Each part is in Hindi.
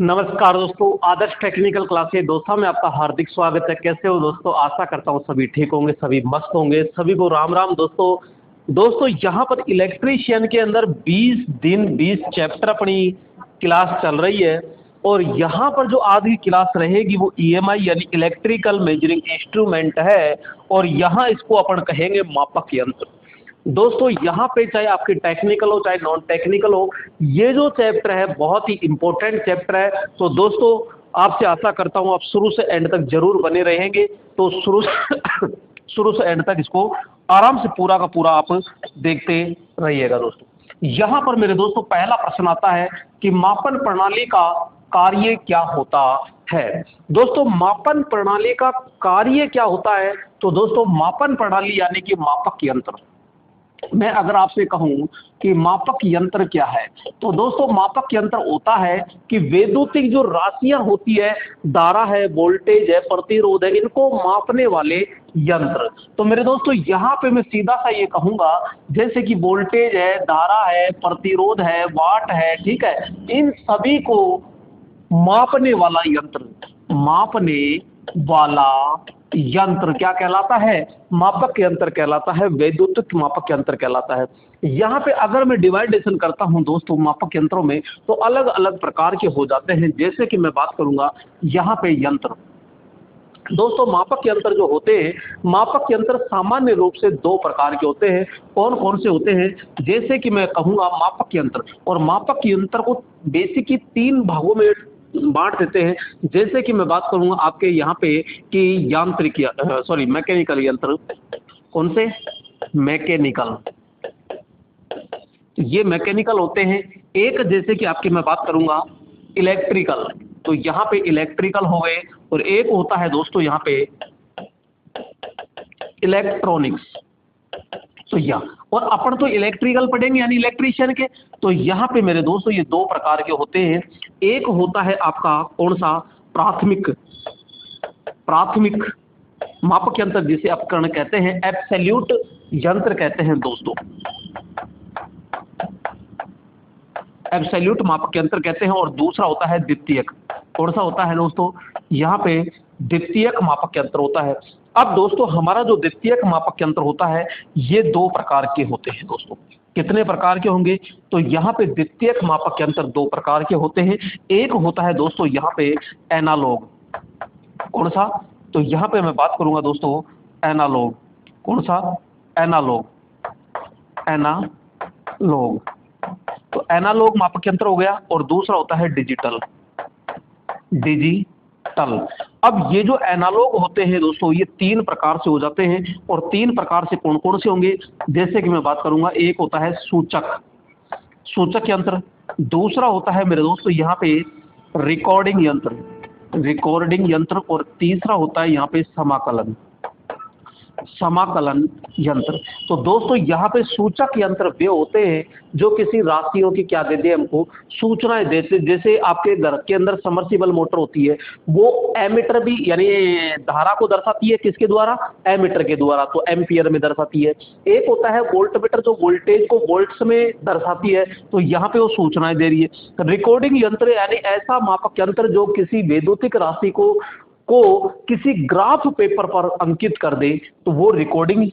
नमस्कार दोस्तों, आदर्श टेक्निकल क्लासेस दोस्तों में आपका हार्दिक स्वागत है। कैसे हो दोस्तों? आशा करता हूँ सभी ठीक होंगे, सभी मस्त होंगे। सभी को राम राम दोस्तों यहाँ पर इलेक्ट्रीशियन के अंदर 20 दिन 20 चैप्टर अपनी क्लास चल रही है। और यहाँ पर जो आज की क्लास रहेगी वो ईएमआई यानी इलेक्ट्रिकल मेजरिंग इंस्ट्रूमेंट है। और यहाँ इसको अपन कहेंगे मापक यंत्र। दोस्तों यहाँ पे चाहे आपकी टेक्निकल हो चाहे नॉन टेक्निकल हो, ये जो चैप्टर है बहुत ही इंपॉर्टेंट चैप्टर है। तो दोस्तों आपसे आशा करता हूँ आप शुरू से एंड तक जरूर बने रहेंगे। तो शुरू से एंड तक इसको आराम से पूरा का पूरा आप देखते रहिएगा। दोस्तों यहाँ पर मेरे दोस्तों पहला प्रश्न आता है कि मापन प्रणाली का कार्य क्या होता है। दोस्तों मापन प्रणाली का कार्य क्या होता है? तो दोस्तों मापन प्रणाली यानी कि मापक यंत्र। मैं अगर आपसे कहूं कि मापक यंत्र क्या है, तो दोस्तों मापक यंत्र होता है कि वैद्युतिक जो राशियां होती है, धारा है, वोल्टेज है, प्रतिरोध है, इनको मापने वाले यंत्र। तो मेरे दोस्तों यहाँ पे मैं सीधा सा ये कहूंगा, जैसे कि वोल्टेज है, धारा है, प्रतिरोध है, वाट है, ठीक है, इन सभी को मापने वाला यंत्र, मापने वाला यंत्र क्या कहलाता है? मापक यंत्र कहलाता है, वैद्युतिक मापक यंत्र कहलाता है। यहाँ पे अगर मैं डिवाइडेशन करता हूँ दोस्तों मापक यंत्रों में, तो अलग अलग प्रकार के हो जाते हैं। जैसे कि मैं बात करूंगा यहाँ पे यंत्र, दोस्तों मापक यंत्र जो होते हैं, मापक यंत्र सामान्य रूप से दो प्रकार के होते हैं। कौन कौन से होते हैं? जैसे कि मैं कहूंगा मापक यंत्र, और मापक यंत्र को बेसिकली 3 भागों में बांट देते हैं। जैसे कि मैं बात करूंगा आपके यहाँ पे कि यांत्रिक मैकेनिकल यंत्र। कौन से? मैकेनिकल, ये मैकेनिकल होते हैं। एक जैसे कि आपकी मैं बात करूंगा इलेक्ट्रिकल, तो यहाँ पे इलेक्ट्रिकल हो गए। और एक होता है दोस्तों यहाँ पे इलेक्ट्रॉनिक्स। तो और अपन तो इलेक्ट्रिकल पढ़ेंगे यानी इलेक्ट्रीशियन के। तो यहाँ पे मेरे दोस्तों ये दो प्रकार के होते हैं। एक होता है आपका कौन सा? प्राथमिक मापक यंत्र, जिसे उपकरण कहते हैं, एब्सोल्यूट यंत्र कहते हैं दोस्तों, एब्सोल्यूट मापक यंत्र कहते हैं। और दूसरा होता है द्वितीयक। कौन सा होता है दोस्तों? यहाँ पे द्वितीयक मापक यंत्र होता है। अब दोस्तों हमारा जो द्वितीयक मापक यंत्र होता है, ये 2 प्रकार के होते हैं दोस्तों। कितने प्रकार के होंगे? तो यहाँ पे द्वितीयक मापक यंत्र 2 प्रकार के होते हैं। एक होता है दोस्तों यहाँ पे एनालॉग। कौन सा? तो यहाँ पे मैं बात करूंगा दोस्तों एनालॉग। कौन सा? एनालॉग। तो एनालॉग मापक यंत्र हो गया। और दूसरा होता है डिजिटल। अब ये जो एनालॉग होते हैं दोस्तों, ये 3 प्रकार से हो जाते हैं। और 3 प्रकार से कौन कौन से होंगे? जैसे कि मैं बात करूंगा, एक होता है सूचक यंत्र। दूसरा होता है मेरे दोस्तों यहाँ पे रिकॉर्डिंग यंत्र। और तीसरा होता है यहाँ पे समाकलन यंत्र। तो दोस्तों यहाँ पे सूचक यंत्र वे होते हैं जो किसी राशियों की क्या देते हैं, हमको सूचनाएं देते। जैसे आपके घर के अंदर समर्सिबल मोटर होती है, वो एमीटर भी यानी धारा को दर्शाती है। किसके द्वारा? एमीटर के द्वारा, तो एम्पियर में दर्शाती है। एक होता है वोल्टमीटर, जो वोल्टेज को वोल्ट्स में दर्शाती है, तो यहाँ पे वो सूचनाएं दे रही है। रिकॉर्डिंग यंत्र यानी ऐसा मापक यंत्र जो किसी वैद्युतिक राशि को किसी ग्राफ पेपर पर अंकित कर दे, तो वो रिकॉर्डिंग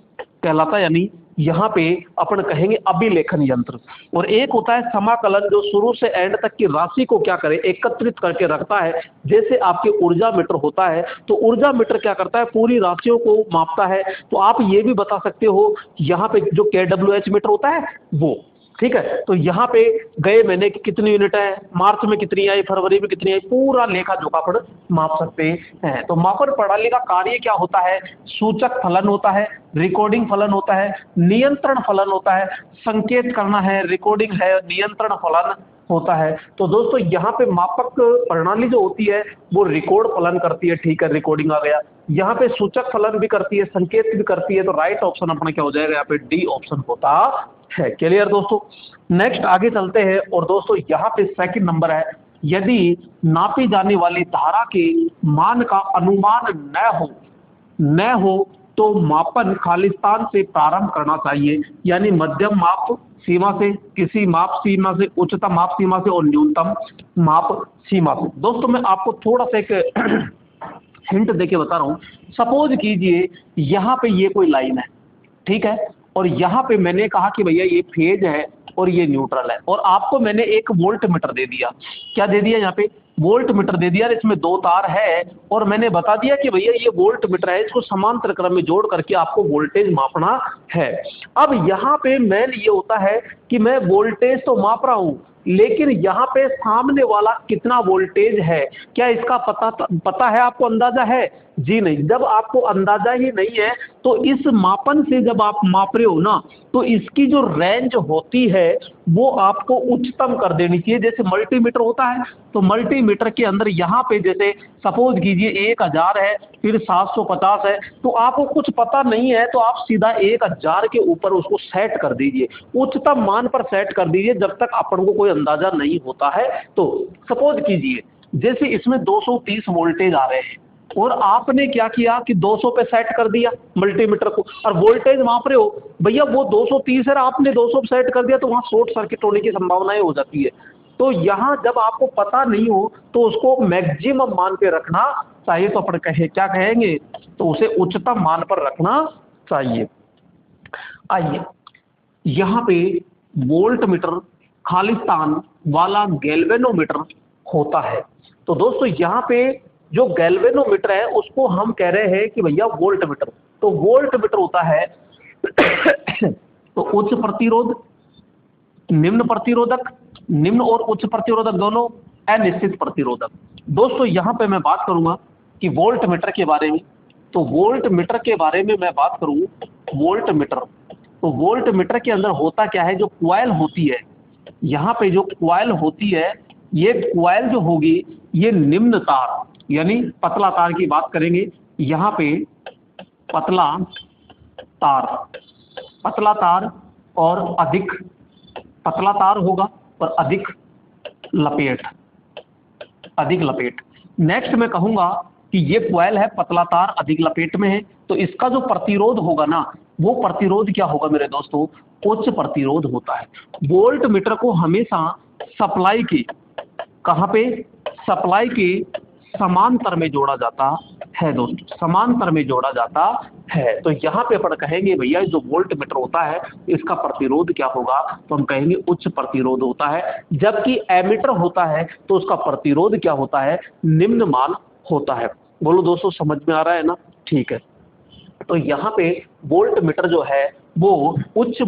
कहलाता है, यानी यहाँ पे अपन कहेंगे अभिलेखन यंत्र। और एक होता है समाकलन, जो शुरू से एंड तक की राशि को क्या करे, एकत्रित करके रखता है। जैसे आपके ऊर्जा मीटर होता है, तो ऊर्जा मीटर क्या करता है? पूरी राशियों को मापता है। तो आप ये भी बता सकते हो यहाँ पे जो KWH मीटर होता है वो, ठीक है। तो यहाँ पे गए महीने की कितनी यूनिट है, मार्च में कितनी आई, फरवरी में कितनी आई, पूरा लेखा जोखा अपन माप सकते हैं। तो मापन प्रणाली का कार्य क्या होता है? सूचक फलन होता है, रिकॉर्डिंग फलन होता है, नियंत्रण फलन होता है। संकेत करना है, रिकॉर्डिंग है, नियंत्रण फलन होता है। तो दोस्तों यहाँ पे मापक प्रणाली जो होती है वो रिकॉर्ड फलन करती है, ठीक है, रिकॉर्डिंग आ गया। यहाँ पे सूचक फलन भी करती है, संकेत भी करती है। तो राइट ऑप्शन अपना क्या हो जाएगा? यहाँ पे डी ऑप्शन होता है। क्लियर दोस्तों? नेक्स्ट आगे चलते हैं। और दोस्तों यहाँ पे सेकंड नंबर है, यदि नापी जाने वाली धारा के मान का अनुमान न हो तो मापन खालिस्तान से प्रारंभ करना चाहिए, यानी मध्यम माप सीमा से, किसी माप सीमा से, उच्चतम माप सीमा से और न्यूनतम माप सीमा से। दोस्तों मैं आपको थोड़ा सा एक हिंट देके बता रहा हूं। सपोज कीजिए यहाँ पे ये कोई लाइन है, ठीक है, और यहाँ पे मैंने कहा कि भैया ये फेज है और ये न्यूट्रल है, और आपको मैंने एक वोल्ट मीटर दे दिया। क्या दे दिया? यहाँ पे वोल्ट मीटर दे दिया, इसमें दो तार है, और मैंने बता दिया कि भैया ये वोल्ट मीटर है, इसको समांतर क्रम में जोड़ करके आपको वोल्टेज मापना है। अब यहाँ पे मेन ये होता है कि मैं वोल्टेज तो माप रहा हूँ, लेकिन यहाँ पे सामने वाला कितना वोल्टेज है, क्या इसका पता है आपको? अंदाजा है? जी नहीं। जब आपको अंदाजा ही नहीं है तो इस मापन से जब आप माप रहे हो ना, तो इसकी जो रेंज होती है वो आपको उच्चतम कर देनी चाहिए। जैसे मल्टीमीटर होता है, तो मल्टीमीटर के अंदर यहाँ पे जैसे सपोज कीजिए 1000 है, फिर 750 है, तो आपको कुछ पता नहीं है तो आप सीधा 1000 के ऊपर उसको सेट कर दीजिए, उच्चतम मान पर सेट कर दीजिए, जब तक अपन को कोई अंदाजा नहीं होता है। तो सपोज कीजिए जैसे इसमें 230 वोल्टेज आ रहे हैं, और आपने क्या किया कि 200 पे सेट कर दिया मल्टीमीटर को, और वोल्टेज माप रहे हो, भैया वो 230 है, आपने 200 पे सेट कर दिया, तो वहां शॉर्ट सर्किट होने की संभावनाएं हो जाती है। तो यहाँ जब आपको पता नहीं हो तो उसको मैक्सिमम मान पे रखना चाहिए। तो अपन क्या कहेंगे? तो उसे उच्चतम मान पर रखना चाहिए। आइए यहाँ पे वोल्ट मीटर खालिस्तान वाला गैल्वेनोमीटर होता है। तो दोस्तों यहाँ पे जो गैल्वेनोमीटर है उसको हम कह रहे हैं कि भैया वोल्ट मीटर। तो वोल्ट मीटर होता है तो उच्च प्रतिरोध, निम्न प्रतिरोधक, निम्न और उच्च प्रतिरोधक दोनों, अनिश्चित प्रतिरोधक। दोस्तों यहाँ पे मैं बात करूंगा कि वोल्ट मीटर के बारे में। तो वोल्ट मीटर के बारे में मैं बात करूं, वोल्ट मीटर, तो वोल्ट मीटर के अंदर होता क्या है? जो क्वाइल होती है, यहाँ पे जो क्वाइल होती है, ये क्वाइल जो होगी ये निम्न तार यानी पतला तार की बात करेंगे। यहाँ पे पतला तार और अधिक पतला तार होगा और अधिक लपेट। नेक्स्ट मैं कहूंगा कि ये क्वाइल है, पतला तार अधिक लपेट में है, तो इसका जो प्रतिरोध होगा ना, वो प्रतिरोध क्या होगा मेरे दोस्तों? उच्च प्रतिरोध होता है। वोल्ट मीटर को हमेशा सप्लाई की, कहां पे? सप्लाई के समांतर में जोड़ा जाता है दोस्तों, समांतर में जोड़ा जाता है। तो यहाँ पे अपन कहेंगे भैया जो वोल्ट मीटर होता है इसका प्रतिरोध क्या होगा? तो हम कहेंगे उच्च प्रतिरोध होता है। जबकि एमीटर होता है तो उसका प्रतिरोध क्या होता है? निम्न मान होता है। बोलो दोस्तों समझ में आ रहा है ना? ठीक है। तो यहाँ पे वोल्ट मीटर जो है वो उच्च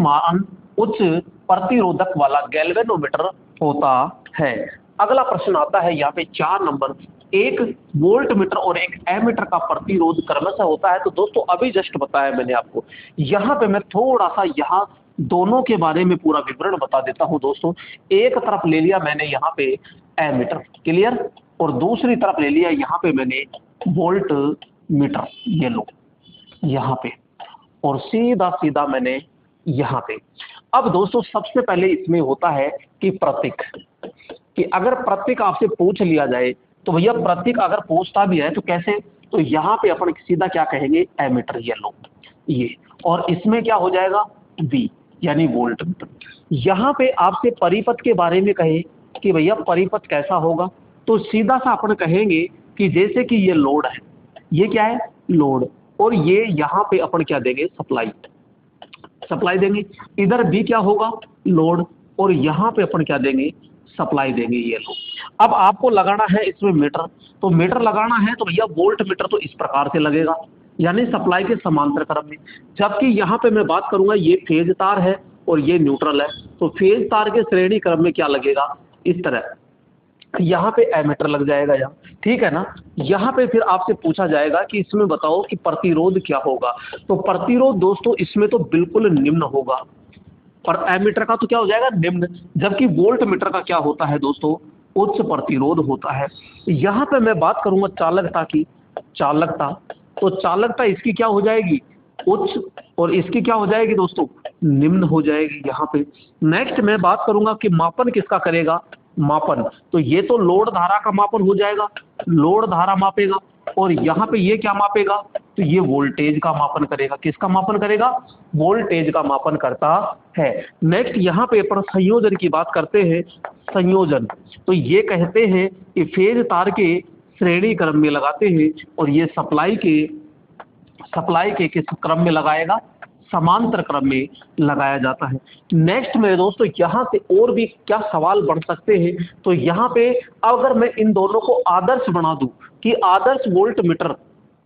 प्रतिरोधक वाला गैल्वेनोमीटर होता है। अगला प्रश्न आता है यहाँ पे 4 नंबर। एक वोल्ट मीटर और एक एमीटर का प्रतिरोध क्रमशः होता है। तो दोस्तों अभी जस्ट बताया मैंने आपको, यहाँ पे मैं थोड़ा सा यहाँ दोनों के बारे में पूरा विवरण बता देता हूँ दोस्तों। एक तरफ ले लिया मैंने यहाँ पे एमीटर, क्लियर, और दूसरी तरफ ले लिया यहाँ पे मैंने वोल्ट मीटर, ये लो यहाँ पे, और सीधा सीधा मैंने यहाँ पे। अब दोस्तों सबसे पहले इसमें होता है कि प्रतीक, कि अगर प्रतीक आपसे पूछ लिया जाए तो भैया प्रतीक अगर पूछता भी है तो कैसे? तो यहाँ पे अपन सीधा क्या कहेंगे? एमीटर, ये लो ये, और इसमें क्या हो जाएगा? V यानी वोल्ट मीटर। यहाँ पे आपसे परिपथ के बारे में कहे कि भैया परिपथ कैसा होगा, तो सीधा सा अपन कहेंगे कि जैसे कि ये लोड है, ये क्या है? लोड, और ये यहाँ पे अपन क्या देंगे? सप्लाई देंगे। इधर भी क्या होगा? लोड, और यहाँ पे अपन क्या देंगे? सप्लाई देंगे, ये लो। अब आपको लगाना है इसमें मीटर, तो मीटर लगाना है तो भैया वोल्ट मीटर तो इस प्रकार से लगेगा, यानी सप्लाई के समांतर क्रम में। जबकि यहाँ पे मैं बात करूंगा ये फेज तार है और ये न्यूट्रल है, तो फेज तार के श्रेणी क्रम में क्या लगेगा? इस तरह। यहाँ पे एमीटर लग जाएगा यहाँ, ठीक है ना। यहाँ पे फिर आपसे पूछा जाएगा कि इसमें बताओ कि प्रतिरोध क्या होगा। तो प्रतिरोध दोस्तों इसमें तो बिल्कुल निम्न होगा, और एमीटर का तो क्या हो जाएगा? निम्न। जबकि वोल्ट मीटर का क्या होता है दोस्तों? उच्च प्रतिरोध होता है। यहाँ पे मैं बात करूंगा चालकता की, चालकता, तो चालकता इसकी क्या हो जाएगी? उच्च, और इसकी क्या हो जाएगी दोस्तों? निम्न हो जाएगी यहाँ पे। नेक्स्ट मैं बात करूंगा कि मापन किसका करेगा? मापन, तो ये तो लोड धारा का मापन हो जाएगा, लोड धारा मापेगा, और यहाँ पे ये क्या मापेगा? तो तो ये वोल्टेज का मापन करेगा। किसका मापन करेगा? वोल्टेज का मापन करता है। नेक्स्ट यहाँ पे अपन संयोजन की बात करते हैं। संयोजन तो ये कहते हैं कि फेज तार के श्रेणी क्रम में लगाते हैं और ये सप्लाई के किस क्रम में लगाएगा? समांतर क्रम में लगाया जाता है। नेक्स्ट मेरे दोस्तों यहाँ से और भी क्या सवाल बढ़ सकते हैं, तो यहाँ पे अगर मैं इन दोनों को आदर्श बना दूं कि आदर्श वोल्ट मीटर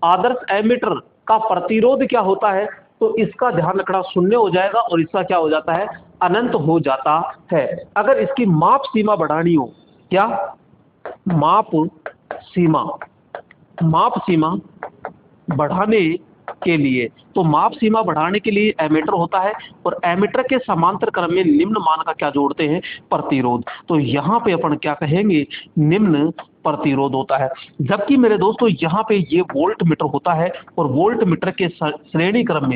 आदर्श एमीटर का प्रतिरोध क्या होता है, तो इसका ध्यान रखना शून्य हो जाएगा और इसका क्या हो जाता है? अनंत हो जाता है। अगर इसकी माप सीमा बढ़ानी हो, क्या माप सीमा बढ़ाने के लिए, तो माप सीमा बढ़ाने के लिए एमीटर होता है और एमीटर के समांतर क्रम में निम्न मान का क्या जोड़ते हैं? प्रतिरोध। तो यहाँ पे अपन क्या कहेंगे? निम्न प्रतिरोध होता है। जबकि मेरे दोस्तों यहाँ पे ये वोल्ट मीटर होता है और वोल्ट मीटर के श्रेणी क्रम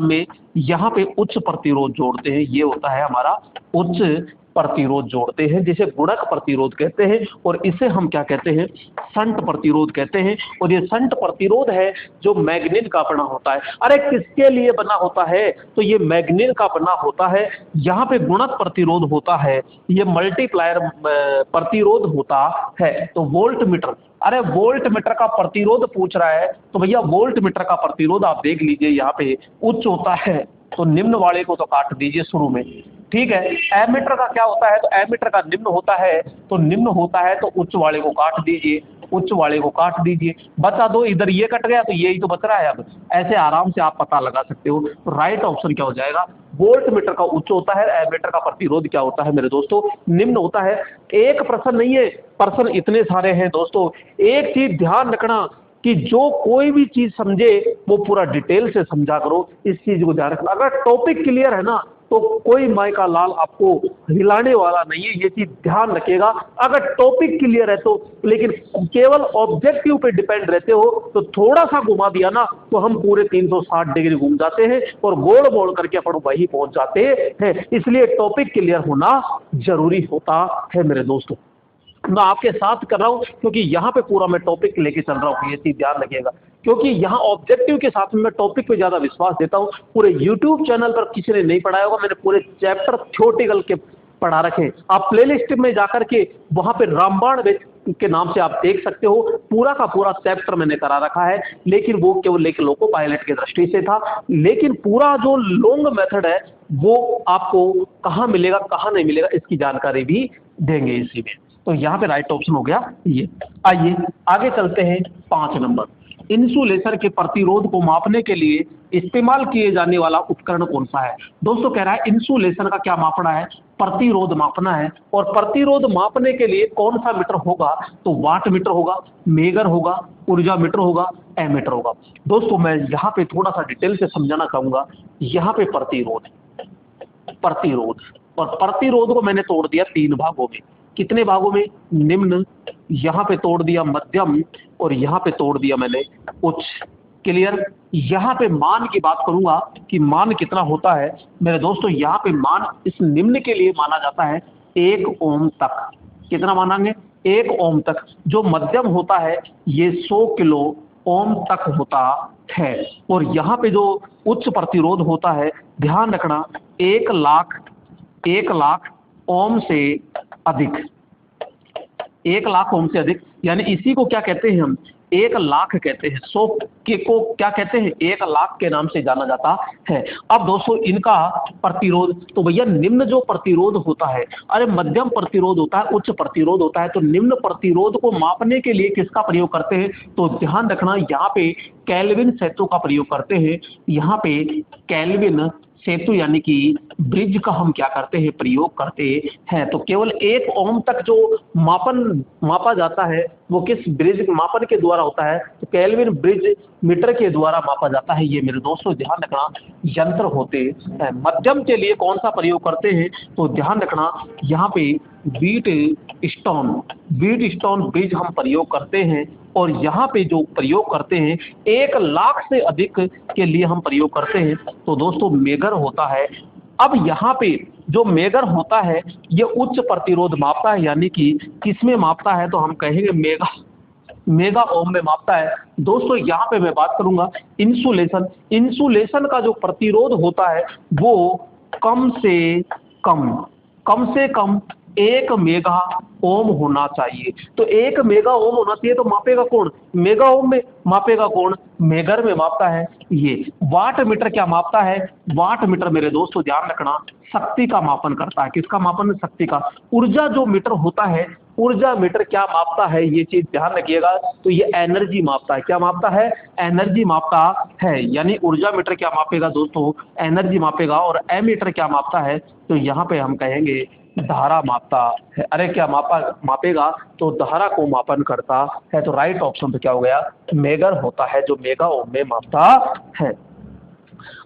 में यहाँ पे उच्च प्रतिरोध जोड़ते हैं। ये होता है हमारा उच्च प्रतिरोध जोड़ते हैं, जिसे गुणक प्रतिरोध कहते हैं और इसे हम क्या कहते हैं? शंट प्रतिरोध कहते हैं। और ये शंट प्रतिरोध है जो मैग्नीन का बना होता है। अरे किसके लिए बना होता है? तो ये मैग्नीन का बना होता है। यहाँ पे गुणक प्रतिरोध होता है, ये मल्टीप्लायर प्रतिरोध होता है। तो वोल्ट मीटर, अरे वोल्ट मीटर का प्रतिरोध पूछ रहा है, तो भैया वोल्ट मीटर का प्रतिरोध आप देख लीजिए, यहाँ पे उच्च होता है, तो निम्न वाले को तो काट दीजिए शुरू में, ठीक है। एमीटर का क्या होता है? तो एमीटर का निम्न होता है, तो उच्च वाले को काट दीजिए, बचा दो। इधर ये कट गया तो यही तो बच रहा है। अब ऐसे आराम से आप पता लगा सकते हो। तो राइट ऑप्शन क्या हो जाएगा? वोल्ट मीटर का उच्च होता है, एमीटर का प्रतिरोध क्या होता है मेरे दोस्तों? निम्न होता है। एक प्रश्न नहीं है, प्रश्न इतने सारे हैं दोस्तों। एक चीज ध्यान रखना कि जो कोई भी चीज समझे वो पूरा डिटेल से समझा करो। इस चीज को ध्यान रखना। अगर टॉपिक क्लियर है ना, तो कोई माई का लाल आपको हिलाने वाला नहीं है, ये चीज ध्यान रखिएगा। अगर टॉपिक क्लियर है तो, लेकिन केवल ऑब्जेक्टिव पे डिपेंड रहते हो तो थोड़ा सा घुमा दिया ना तो हम पूरे 360 डिग्री घूम जाते हैं और गोल मोड़ करके अपन वही पहुंच जाते हैं। इसलिए टॉपिक क्लियर होना जरूरी होता है मेरे दोस्तों। मैं आपके साथ कर रहा हूं क्योंकि यहाँ पे पूरा मैं टॉपिक लेके चल रहा हूँ, ये चीज ध्यान रखिएगा। क्योंकि यहाँ ऑब्जेक्टिव के साथ में मैं टॉपिक पे ज्यादा विश्वास देता हूँ। पूरे यूट्यूब चैनल पर किसी ने नहीं पढ़ाया होगा, मैंने पूरे चैप्टर थ्योरेटिकल के पढ़ा रखे। आप प्लेलिस्ट में जाकर के वहां पे रामबाण के नाम से आप देख सकते हो, पूरा का पूरा चैप्टर मैंने करा रखा है। लेकिन वो केवल एक लोको पायलट की दृष्टि से था, लेकिन पूरा जो लॉन्ग मेथड है वो आपको कहाँ मिलेगा कहाँ नहीं मिलेगा इसकी जानकारी भी देंगे इसी में। तो यहाँ पे राइट ऑप्शन हो गया ये। आइए आगे चलते हैं। 5 नंबर, इंसुलेशन के प्रतिरोध को मापने के लिए इस्तेमाल किए जाने वाला उपकरण कौन सा है? दोस्तों कह रहा है इंसुलेशन का क्या मापना है? प्रतिरोध मापना है। और प्रतिरोध मापने के लिए कौन सा मीटर होगा? तो वाट मीटर होगा, मेगर होगा, ऊर्जा मीटर होगा, एमीटर होगा। दोस्तों मैं यहाँ पे थोड़ा सा डिटेल से समझाना चाहूंगा। यहाँ पे प्रतिरोध और प्रतिरोध को मैंने तोड़ दिया 3 भागों में। कितने भागों में? निम्न, यहाँ पे तोड़ दिया मध्यम और यहाँ पे तोड़ दिया मैंने उच्च। क्लियर? यहाँ पे मान की बात करूंगा कि मान कितना होता है मेरे दोस्तों। यहाँ पे मान इस निम्न के लिए माना जाता है 1 ओम तक। कितना मानेंगे? 1 ओम तक। जो मध्यम होता है ये 100 किलो ओम तक होता है। और यहाँ पे जो उच्च प्रतिरोध होता है, ध्यान रखना, 1 लाख ओम से अधिक। 1 लाख ओम से अधिक, यानी इसी को क्या कहते हैं हम? 1 लाख कहते हैं। 100 के को क्या कहते हैं? 1 लाख के नाम से जाना जाता है। अब दोस्तों इनका प्रतिरोध, तो भैया निम्न जो प्रतिरोध होता है, अरे मध्यम प्रतिरोध होता है, उच्च प्रतिरोध होता है, तो निम्न प्रतिरोध को मापने के लिए किसका प्रयोग करते हैं? तो ध्यान रखना, यहाँ पे केल्विन सेतु का प्रयोग करते हैं। यहाँ पे केल्विन सेतु यानी कि ब्रिज का हम क्या करते हैं? प्रयोग करते हैं। तो केवल 1 ओम तक जो मापा जाता है वो किस ब्रिज मापन के द्वारा होता है? तो केल्विन ब्रिज मीटर के द्वारा मापा जाता है। ये मेरे दोस्तों ध्यान रखना यंत्र होते हैं। मध्यम के लिए कौन सा प्रयोग करते हैं? तो ध्यान रखना, यहाँ पे बीट स्टोन ब्रिज हम प्रयोग करते हैं। और यहाँ पे जो प्रयोग करते हैं 1 लाख से अधिक के लिए हम प्रयोग करते हैं। तो दोस्तों मेगर होता है। अब यहाँ पे जो मेगर होता है ये उच्च प्रतिरोध मापता है, यानी कि किसमें मापता है? तो हम कहेंगे मेगा ओम में मापता है। दोस्तों यहाँ पे मैं बात करूंगा इंसुलेशन। इंसुलेशन का जो प्रतिरोध होता है वो कम से कम 1 मेगा ओम होना चाहिए। तो 1 मेगा ओम होना चाहिए। तो मापेगा कौन? मेगा ओम में मापेगा कौन? मेगर में मापता है ये। वाट मीटर क्या मापता है? वाट मीटर मेरे दोस्तों ध्यान रखना शक्ति का मापन करता है। किसका मापन? शक्ति का। ऊर्जा जो मीटर होता है, ऊर्जा मीटर क्या मापता है, ये चीज ध्यान रखिएगा। तो ये एनर्जी मापता है। क्या मापता है? एनर्जी मापता है। यानी ऊर्जा मीटर क्या मापेगा दोस्तों? एनर्जी मापेगा। और एमीटर क्या मापता है? तो यहाँ पे हम कहेंगे धारा मापता है। अरे क्या मापेगा? तो धारा को मापन करता है। तो राइट ऑप्शन पे क्या हो गया? मेगर होता है, जो मेगा ओम में मापता है।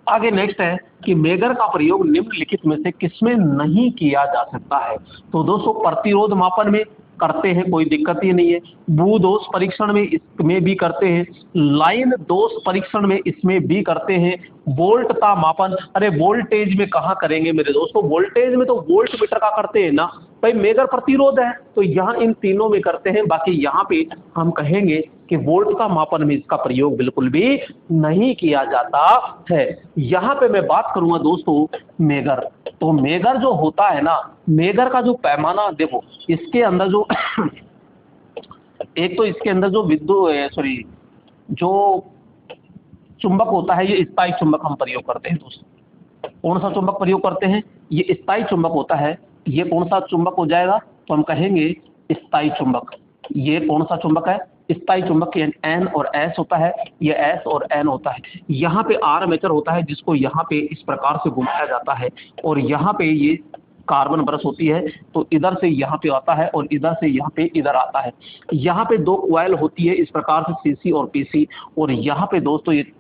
आगे नेक्स्ट है कि मेगर का प्रयोग निम्नलिखित में से किसमें नहीं किया जा सकता है? तो दोस्तों प्रतिरोध मापन में करते हैं, कोई दिक्कत ही नहीं है। भू दोष परीक्षण में इसमें भी करते हैं। लाइन दोष परीक्षण में इसमें भी करते हैं। वोल्ट का मापन, अरे वोल्टेज में कहाँ करेंगे मेरे दोस्तों? वोल्टेज में तो वोल्ट मीटर का करते हैं ना भाई, मेगर प्रतिरोध है तो यहाँ इन तीनों में करते हैं। बाकी यहाँ पे हम कहेंगे कि वोल्ट का मापन में इसका प्रयोग बिल्कुल भी नहीं किया जाता है। यहाँ पे मैं बात करूंगा दोस्तों मेगर। तो मेगर जो होता है ना, मेगर का जो पैमाना देखो, इसके अंदर जो एक तो इसके अंदर जो जो चुंबक होता है, ये स्थायी चुंबक हम प्रयोग करते हैं दोस्तों। कौन सा चुंबक प्रयोग करते हैं? ये स्थायी चुंबक होता है। ये कौन सा चुंबक हो जाएगा? तो हम कहेंगे स्थायी चुंबक। ये कौन सा चुंबक है? स्थायी चुंबक। एन और एस होता है, ये एस और एन होता है। यहाँ पे आर्मेचर होता है जिसको यहाँ पे इस प्रकार से घुमाया जाता है, और यहाँ पे ये कार्बन ब्रश होती है। तो इधर से यहाँ पे आता है और इधर से यहाँ पे इधर आता है। यहाँ पे 2 कॉइल होती है इस प्रकार से, सीसी और पीसी। और यहाँ पे दोस्तों ये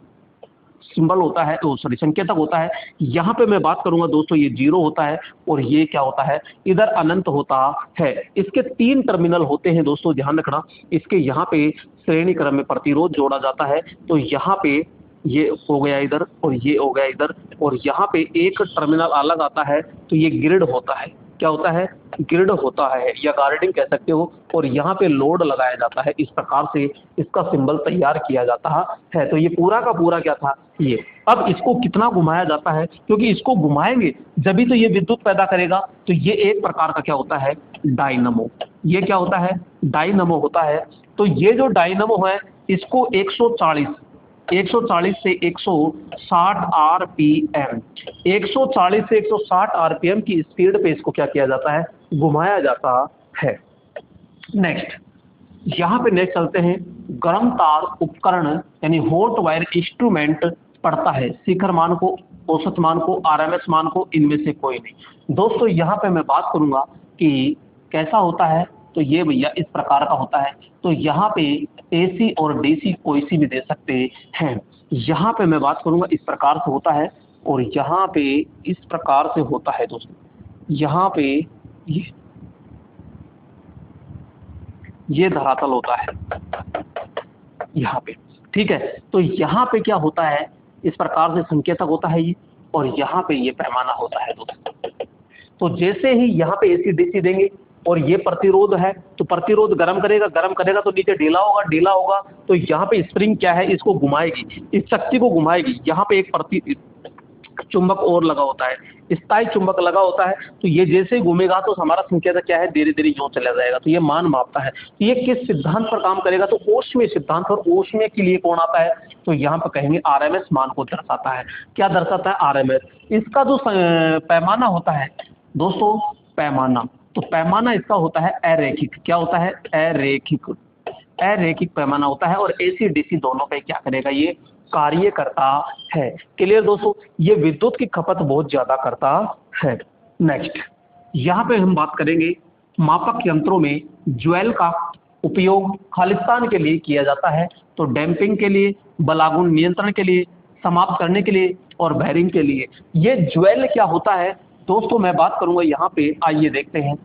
सिंबल होता है, संकेतक होता है। यहाँ पे मैं बात करूंगा दोस्तों, ये 0 होता है और ये क्या होता है? इधर अनंत होता है। इसके 3 टर्मिनल होते हैं दोस्तों, ध्यान रखना। इसके यहाँ पे श्रेणी क्रम में प्रतिरोध जोड़ा जाता है। तो यहाँ पे ये हो गया इधर और ये हो गया इधर, और यहाँ पे एक टर्मिनल अलग आता है। तो ये ग्रिड होता है। क्या होता है? ग्रिड होता है, या गार्डिंग कह सकते हो। और यहाँ पे लोड लगाया जाता है। इस प्रकार से इसका सिंबल तैयार किया जाता है। तो ये पूरा का पूरा क्या था? ये। अब इसको कितना घुमाया जाता है? क्योंकि इसको घुमाएंगे जभी तो ये विद्युत पैदा करेगा। तो ये एक प्रकार का क्या होता है? डायनमो। ये क्या होता है? डायनमो होता है। तो ये जो डायनमो है इसको 140 से 160 आरपीएम, 140 से 160 आरपीएम की स्पीड पे इसको क्या किया जाता है? घुमाया जाता है। नेक्स्ट, यहाँ पे नेक्स्ट चलते हैं। गर्म तार उपकरण यानी हॉट वायर इंस्ट्रूमेंट पढ़ता है शिखर मान को, औसत मान को, आरएमएस मान को, इनमें से कोई नहीं। दोस्तों यहाँ पे मैं बात करूंगा कि कैसा होता है। तो ये भैया इस प्रकार का होता है। तो यहाँ पे एसी और डीसी कोई सी भी दे सकते हैं। यहाँ पे मैं बात करूंगा इस प्रकार से होता है, और यहाँ पे इस प्रकार से होता है दोस्तों। यहाँ पे ये धरातल होता है यहाँ पे, ठीक है। तो यहाँ पे क्या होता है? इस प्रकार से संकेतक होता है ये, और यहाँ पे ये पैमाना होता है दोस्तों। तो जैसे ही यहाँ पे एसी डीसी देंगे और ये प्रतिरोध है, तो प्रतिरोध गर्म करेगा तो नीचे ढीला होगा। तो यहाँ पे स्प्रिंग क्या है? इसको घुमाएगी, इस शक्ति को घुमाएगी। यहाँ पे एक चुंबक और लगा होता है, स्थायी चुंबक लगा होता है। तो ये जैसे ही घूमेगा तो हमारा संकेतक क्या है? धीरे धीरे यूं चला जाएगा। तो ये मान मापता है। तो ये किस सिद्धांत पर काम करेगा? तो ओस्मिया सिद्धांत। और ओस्मिया के लिए कौन आता है? तो यहाँ पर कहेंगे आरएमएस मान को दर्शाता है। क्या दर्शाता है? आरएमएस। इसका जो पैमाना होता है दोस्तों, पैमाना, तो पैमाना इसका होता है अरैखिक। क्या होता है? अरैखिक पैमाना होता है। और एसी डीसी दोनों पे क्या करेगा? ये कार्य करता है। क्लियर दोस्तों? ये विद्युत की खपत बहुत ज्यादा करता है। नेक्स्ट, यहाँ पे हम बात करेंगे मापक यंत्रों में ज्वेल का उपयोग खालिस्तान के लिए किया जाता है। तो डैम्पिंग के लिए, बलागुन नियंत्रण के लिए, समाप्त करने के लिए, और बेयरिंग के लिए। ये ज्वेल क्या होता है दोस्तों? मैं बात करूंगा यहाँ पे, आइए देखते हैं।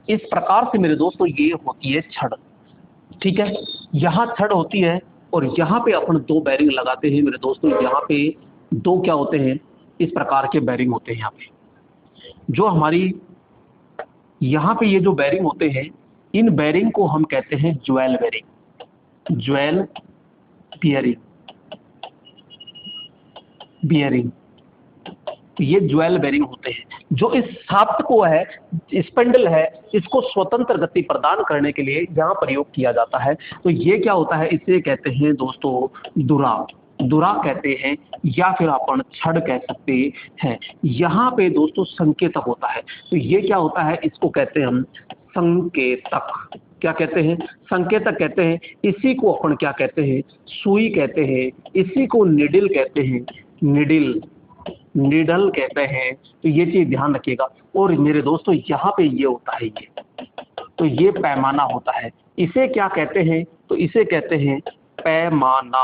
इस प्रकार से मेरे दोस्तों ये होती है छड़, ठीक है। यहाँ छड़ होती है और यहाँ पे अपन 2 बेरिंग लगाते हैं मेरे दोस्तों। यहाँ पे 2 क्या होते हैं? इस प्रकार के बेरिंग होते हैं। यहाँ पे जो हमारी यहाँ पे ये जो बेरिंग होते हैं, इन बेरिंग को हम कहते हैं ज्वेल बेरिंग, ज्वेल बियरिंग। तो ये ज्वेल बेरिंग होते हैं जो इस शाफ्ट को है, स्पिंडल है, इसको स्वतंत्र गति प्रदान करने के लिए यहाँ प्रयोग किया जाता है। तो ये क्या होता है, इसे कहते हैं दोस्तों दुरा, दुरा कहते हैं या फिर अपन छड़ कह सकते हैं। यहाँ पे दोस्तों संकेतक होता है, तो ये क्या होता है, इसको कहते हैं हम संकेतक। क्या कहते हैं, संकेतक कहते हैं। इसी को अपन क्या कहते हैं, सुई कहते हैं। इसी को निडिल कहते हैं, निडल कहते हैं। तो ये चीज ध्यान रखिएगा। और मेरे दोस्तों यहाँ पे ये होता है, ये तो ये पैमाना होता है। इसे क्या कहते हैं, तो इसे कहते हैं पैमाना,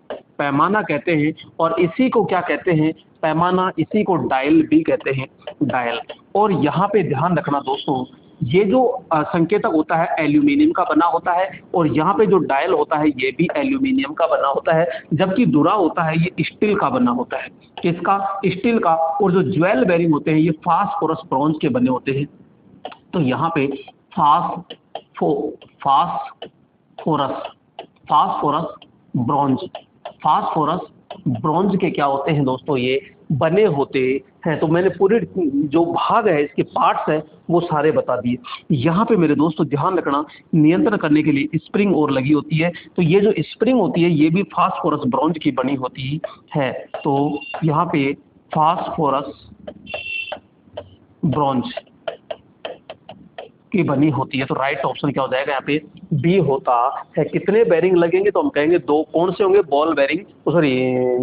पैमाना कहते हैं। और इसी को क्या कहते हैं, पैमाना। इसी को डायल भी कहते हैं, डायल। और यहाँ पे ध्यान रखना दोस्तों, ये जो संकेतक होता है एल्यूमिनियम का बना होता है, और यहाँ पे जो डायल होता है ये भी एल्यूमिनियम का बना होता है, जबकि दुरा होता है ये स्टील का बना होता है। किसका, स्टील का। और जो ज्वेल बेरिंग होते हैं ये फास्फोरस ब्रॉन्ज के बने होते हैं। तो यहाँ पे फास्फोरस ब्रॉन्ज के क्या होते हैं दोस्तों, ये बने होते हैं। तो मैंने पूरे जो भाग है, इसके पार्ट्स है, वो सारे बता दिए। यहाँ पे मेरे दोस्तों ध्यान रखना, नियंत्रण करने के लिए स्प्रिंग और लगी होती है। तो ये जो स्प्रिंग होती है ये भी फास्फोरस ब्रॉन्ज की बनी होती है। तो यहाँ पे फास्फोरस ब्रॉन्ज की बनी होती है। तो राइट ऑप्शन क्या हो जाएगा, यहाँ पे बी होता है। कितने बेरिंग लगेंगे, तो हम कहेंगे दो। कौन से होंगे, बॉल बेरिंग, सॉरी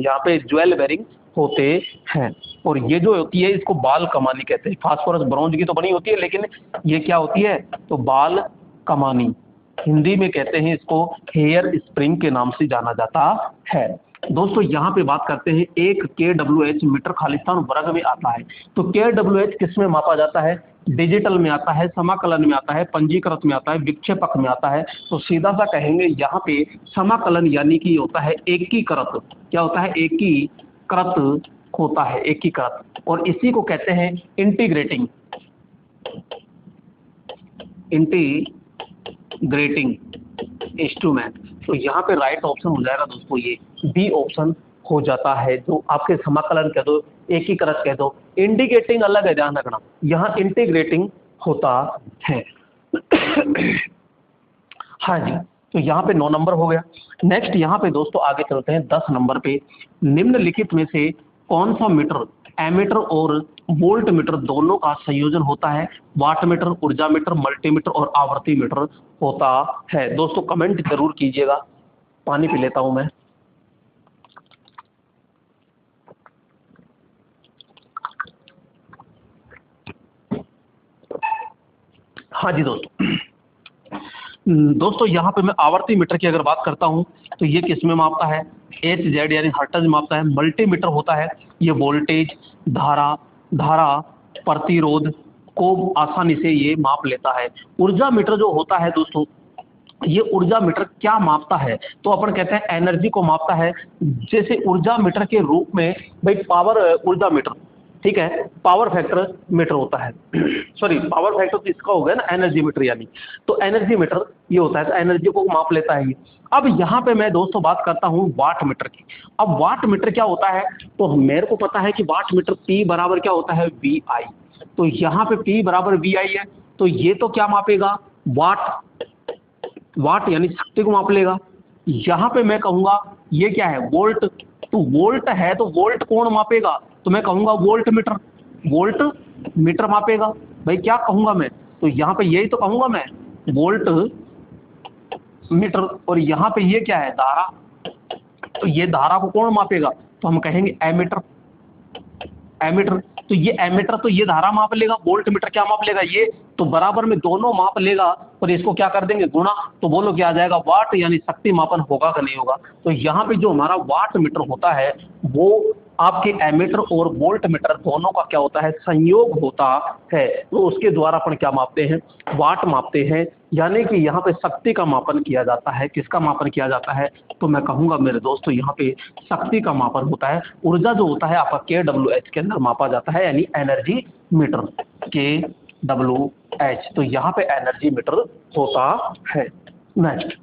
यहाँ पे ज्वेल बेरिंग होते हैं। और ये जो होती है इसको बाल कमानी कहते हैं। फास्फोरस ब्रॉन्ज की तो बनी होती है, लेकिन ये क्या होती है, तो बाल कमानी। हिंदी में कहते हैं इसको हेयर स्प्रिंग के नाम से जाना जाता है। दोस्तों यहाँ पे बात करते हैं, एक kWh मीटर खालिस्तान वर्ग में आता है। तो kWh किस में मापा जाता है, डिजिटल में आता है, समाकलन में आता है, पंजीकृत में आता है, विक्षेपक में आता है। तो सीधा सा कहेंगे यहाँ पे समाकलन यानी कि होता है एकीकृत। क्या होता है, एकीकृत होता है, एकीकृत। और इसी को कहते हैं इंटीग्रेटिंग इंस्ट्रूमेंट। तो यहाँ पे राइट ऑप्शन हो जाएगा दोस्तों, ये बी ऑप्शन हो जाता है। जो आपके समाकलन कह दो, एकीकृत कह दो, इंटीग्रेटिंग अलग है, ध्यान रखना, यहाँ इंटीग्रेटिंग होता है। हाँ जी, तो यहाँ पे 9 नंबर हो गया। नेक्स्ट यहाँ पे दोस्तों आगे चलते हैं 10 नंबर पे। निम्नलिखित में से कौन सा मीटर एमीटर और वोल्ट मीटर दोनों का संयोजन होता है। वाट मीटर, ऊर्जा मीटर, मल्टीमीटर और आवर्ती मीटर होता है। दोस्तों कमेंट जरूर कीजिएगा, पानी पी लेता हूं मैं। हाँ जी दोस्तों यहाँ पे मैं आवर्ती मीटर की अगर बात करता हूँ तो ये किस में मापता है, HZ यानी हर्ट्ज में मापता है। मल्टीमीटर होता है, ये वोल्टेज, धारा प्रतिरोध को आसानी से ये माप लेता है। ऊर्जा मीटर जो होता है दोस्तों, ये ऊर्जा मीटर क्या मापता है, तो अपन कहते हैं एनर्जी को मापता है। जैसे ऊर्जा मीटर के रूप में भाई पावर ऊर्जा मीटर, ठीक है, पावर फैक्टर मीटर होता है। सॉरी, पावर फैक्टर तो इसका हो गया ना, एनर्जी मीटर यानी। तो एनर्जी मीटर ये होता है, तो एनर्जी को माप लेता है ये। अब यहाँ पे मैं दोस्तों बात करता हूँ वाट मीटर की। अब वाट मीटर क्या होता है, तो मेरे को पता है कि वाट मीटर P बराबर क्या होता है, VI। तो यहाँ पे P बराबर VI है, तो ये तो क्या मापेगा, वाट यानी शक्ति को माप लेगा। यहाँ पे मैं कहूँगा ये क्या है, वोल्ट। तो वोल्ट है तो वोल्ट कौन मापेगा, तो मैं कहूँगा वोल्ट मीटर मापेगा। भाई क्या कहूँगा मैं, तो यहाँ पे यही तो कहूँगा मैं, वोल्ट मीटर। और यहाँ पे ये क्या है, धारा। तो ये धारा को कौन मापेगा, तो हम कहेंगे एमीटर। तो ये एमीटर तो ये धारा माप लेगा, वोल्ट मीटर क्या माप लेगा, ये तो बराबर में दोनों माप लेगा और इसको क्या कर देंगे, गुणा। तो बोलो क्या आ जाएगा, वाट यानी शक्ति मापन होगा कि नहीं होगा। तो यहाँ पे जो हमारा वाट मीटर होता है वो आपके एमीटर और वोल्ट मीटर दोनों का क्या होता है, संयोग होता है। तो उसके द्वारा अपन क्या मापते हैं, वाट मापते हैं। यानी कि यहाँ पे शक्ति का मापन किया जाता है। किसका मापन किया जाता है, तो मैं कहूँगा मेरे दोस्तों यहाँ पे शक्ति का मापन होता है। ऊर्जा जो होता है आपका kWh के अंदर मापा जाता है, यानी एनर्जी मीटर, WH। तो यहाँ पे एनर्जी मीटर होता है। नेक्स्ट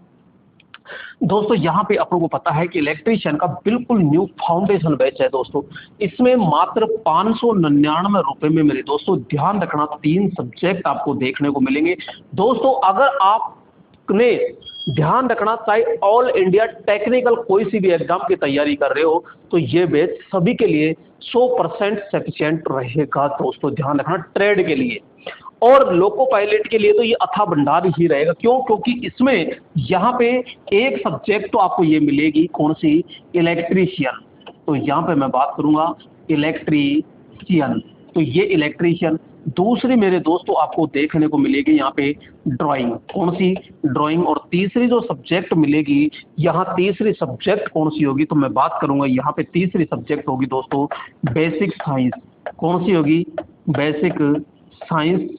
दोस्तों, यहाँ पे अपन को पता है कि इलेक्ट्रीशियन का बिल्कुल न्यू फाउंडेशन बैच है दोस्तों। इसमें मात्र 599 रुपए में मेरे दोस्तों, ध्यान रखना 3 सब्जेक्ट आपको देखने को मिलेंगे दोस्तों। अगर आपने ध्यान रखना चाहे ऑल इंडिया टेक्निकल कोई सी भी एग्जाम की तैयारी कर रहे हो तो ये बैच सभी के लिए 100% सफिशिएंट रहेगा दोस्तों। ध्यान रखना ट्रेड के लिए और लोको पायलट के लिए तो ये अथा भंडार ही रहेगा। क्यों? क्योंकि इसमें यहाँ पे एक सब्जेक्ट तो आपको ये मिलेगी, कौन सी? इलेक्ट्रीशियन। तो यहाँ पे मैं बात करूंगा इलेक्ट्रीशियन, तो ये इलेक्ट्रीशियन। दूसरी मेरे दोस्तों आपको देखने को मिलेगी यहाँ पे ड्राइंग, कौन सी? ड्राइंग। और तीसरी जो सब्जेक्ट मिलेगी, यहाँ तीसरी सब्जेक्ट कौन सी होगी? तो मैं बात करूंगा यहाँ पे तीसरी सब्जेक्ट होगी दोस्तों बेसिक साइंस। कौन सी होगी? बेसिक साइंस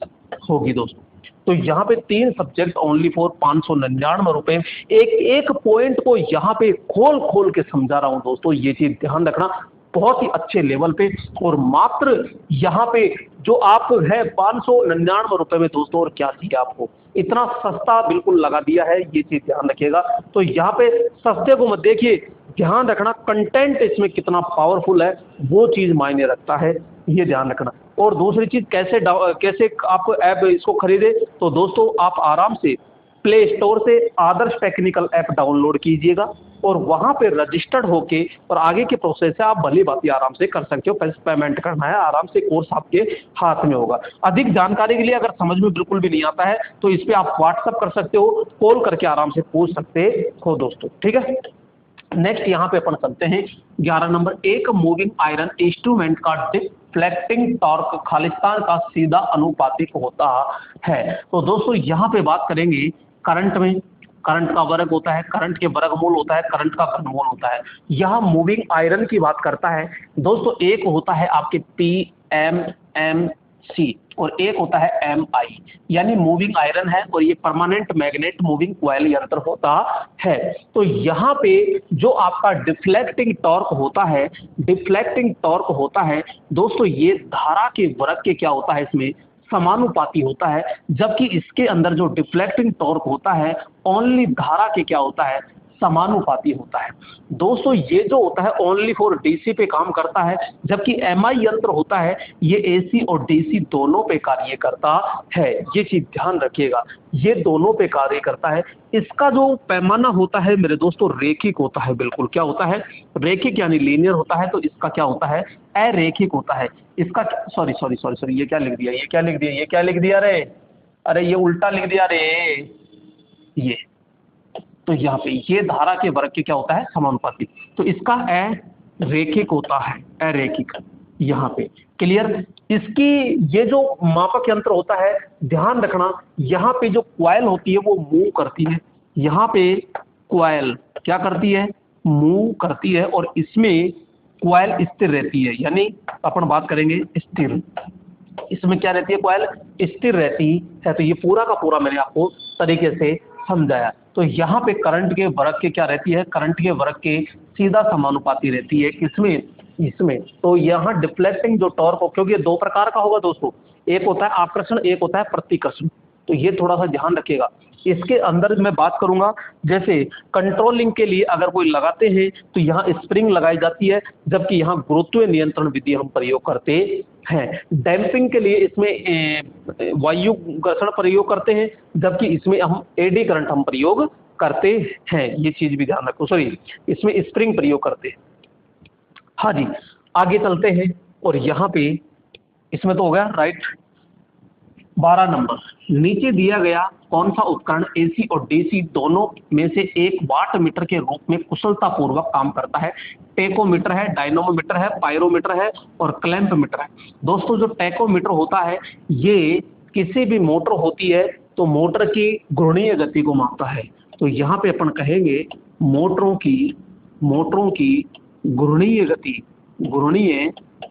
होगी दोस्तों। तो यहाँ पे 3 सब्जेक्ट ओनली फॉर 599 रुपए। एक एक पॉइंट को यहाँ पे खोल खोल के समझा रहा हूँ दोस्तों, ये चीज ध्यान रखना बहुत ही अच्छे लेवल पे। और मात्र यहाँ पे जो आप है 599 रुपए में दोस्तों, और क्या चाहिए आपको? इतना सस्ता बिल्कुल लगा दिया है, ये चीज ध्यान रखिएगा। तो यहाँ पे सस्ते को मत देखिए, ध्यान रखना कंटेंट इसमें कितना पावरफुल है वो चीज मायने रखता है, ये ध्यान रखना। और दूसरी चीज कैसे आप ऐप इसको खरीदे? तो दोस्तों आप आराम से प्ले स्टोर से आदर्श टेक्निकल ऐप डाउनलोड कीजिएगा और वहां पे रजिस्टर्ड होके और आगे के प्रोसेस है आप भली बात आराम से कर सकते हो। पेमेंट करना है आराम से, कोर्स आपके हाथ में होगा। अधिक जानकारी के लिए अगर समझ में बिल्कुल भी नहीं आता है तो इस पे आप व्हाट्सअप कर सकते हो, कॉल करके आराम से पूछ सकते हो दोस्तों, ठीक है। नेक्स्ट यहाँ पे अपन चलते हैं 11 नंबर। एक मूविंग आयरन इंस्ट्रूमेंट का डिफ्लेक्टिंग टॉर्क खालिस्तान का सीधा अनुपातिक होता है। तो दोस्तों यहाँ पे बात करेंगे करंट में, करंट का वर्ग होता है, करंट के वर्गमूल होता है, करंट का घनमूल होता है। यहाँ मूविंग आयरन की बात करता है दोस्तों, एक होता है आपके PMMC और एक होता है MI, यानी मूविंग आयरन है और ये परमानेंट मैग्नेट मूविंग कॉइल यंत्र होता है। तो यहाँ पे जो आपका डिफ्लेक्टिंग टॉर्क होता है, डिफ्लेक्टिंग टॉर्क होता है दोस्तों, ये धारा के वर्ग के क्या होता है? इसमें समानुपाती होता है। जबकि इसके अंदर जो डिफ्लेक्टिंग टॉर्क होता है ओनली धारा के क्या होता है? समानुपाती होता है दोस्तों। ये जो होता है ओनली फॉर डीसी पे काम करता है, जबकि एमआई यंत्र होता है ये एसी और डीसी दोनों पे कार्य करता है। ये चीज ध्यान रखिएगा, ये दोनों पे कार्य करता है। इसका जो पैमाना होता है मेरे दोस्तों रेखिक होता है। बिल्कुल क्या होता है? रेखिक, यानी लीनियर होता है। तो इसका क्या होता है? अरेखिक होता है। इसका सॉरी सॉरी सॉरी सॉरी ये क्या लिख दिया? ये क्या लिख दिया? ये क्या लिख दिया रे? अरे ये उल्टा लिख दिया रे ये। तो यहाँ पे ये धारा के वर्ग के क्या होता है? समानुपाती। तो इसका अरेखिक होता है, अरेखिक। यहाँ पे क्लियर? इसकी ये जो मापक यंत्र होता है, ध्यान रखना यहाँ पे जो क्वाइल होती है वो मूव करती है। यहाँ पे क्वाइल क्या करती है? मूव करती है। और इसमें क्वाइल स्थिर रहती है, यानी अपन बात करेंगे स्थिर। इसमें क्या रहती है? क्वाइल स्थिर रहती है। तो ये पूरा का पूरा मैंने आपको तरीके से समझाया। तो यहाँ पे करंट के वर्ग के क्या रहती है? करंट के वर्ग के सीधा समानुपाती रहती है। किसमें? इसमें। तो यहाँ डिफ्लेक्टिंग जो टॉर्क हो, क्योंकि ये 2 प्रकार का होगा दोस्तों, एक होता है आकर्षण, एक होता है प्रतिकर्षण। तो ये थोड़ा सा ध्यान रखिएगा। इसके अंदर मैं बात करूंगा जैसे कंट्रोलिंग के लिए अगर कोई लगाते हैं तो यहाँ स्प्रिंग लगाई जाती है, जबकि यहाँ गुरुत्व नियंत्रण विधि हम प्रयोग करते हैं। डैम्पिंग के लिए इसमें वायु घर्षण प्रयोग करते हैं, जबकि इसमें हम एडी करंट हम प्रयोग करते हैं। ये चीज भी ध्यान रखो, सॉरी इसमें स्प्रिंग प्रयोग करते हैं। हाँ जी, आगे चलते हैं। और यहाँ पे इसमें तो हो गया राइट। 12 नंबर नीचे दिया गया कौन सा उपकरण एसी और डीसी दोनों में से एक वाट मीटर के रूप में कुशलता पूर्वक काम करता है? टेकोमीटर है, डायनोमोमीटर है, पायरोमीटर है और क्लैंप मीटर है। दोस्तों जो टेकोमीटर होता है ये किसी भी मोटर होती है तो मोटर की घूर्णीय गति को मापता है। तो यहाँ पे अपन कहेंगे मोटरों की घूर्णीय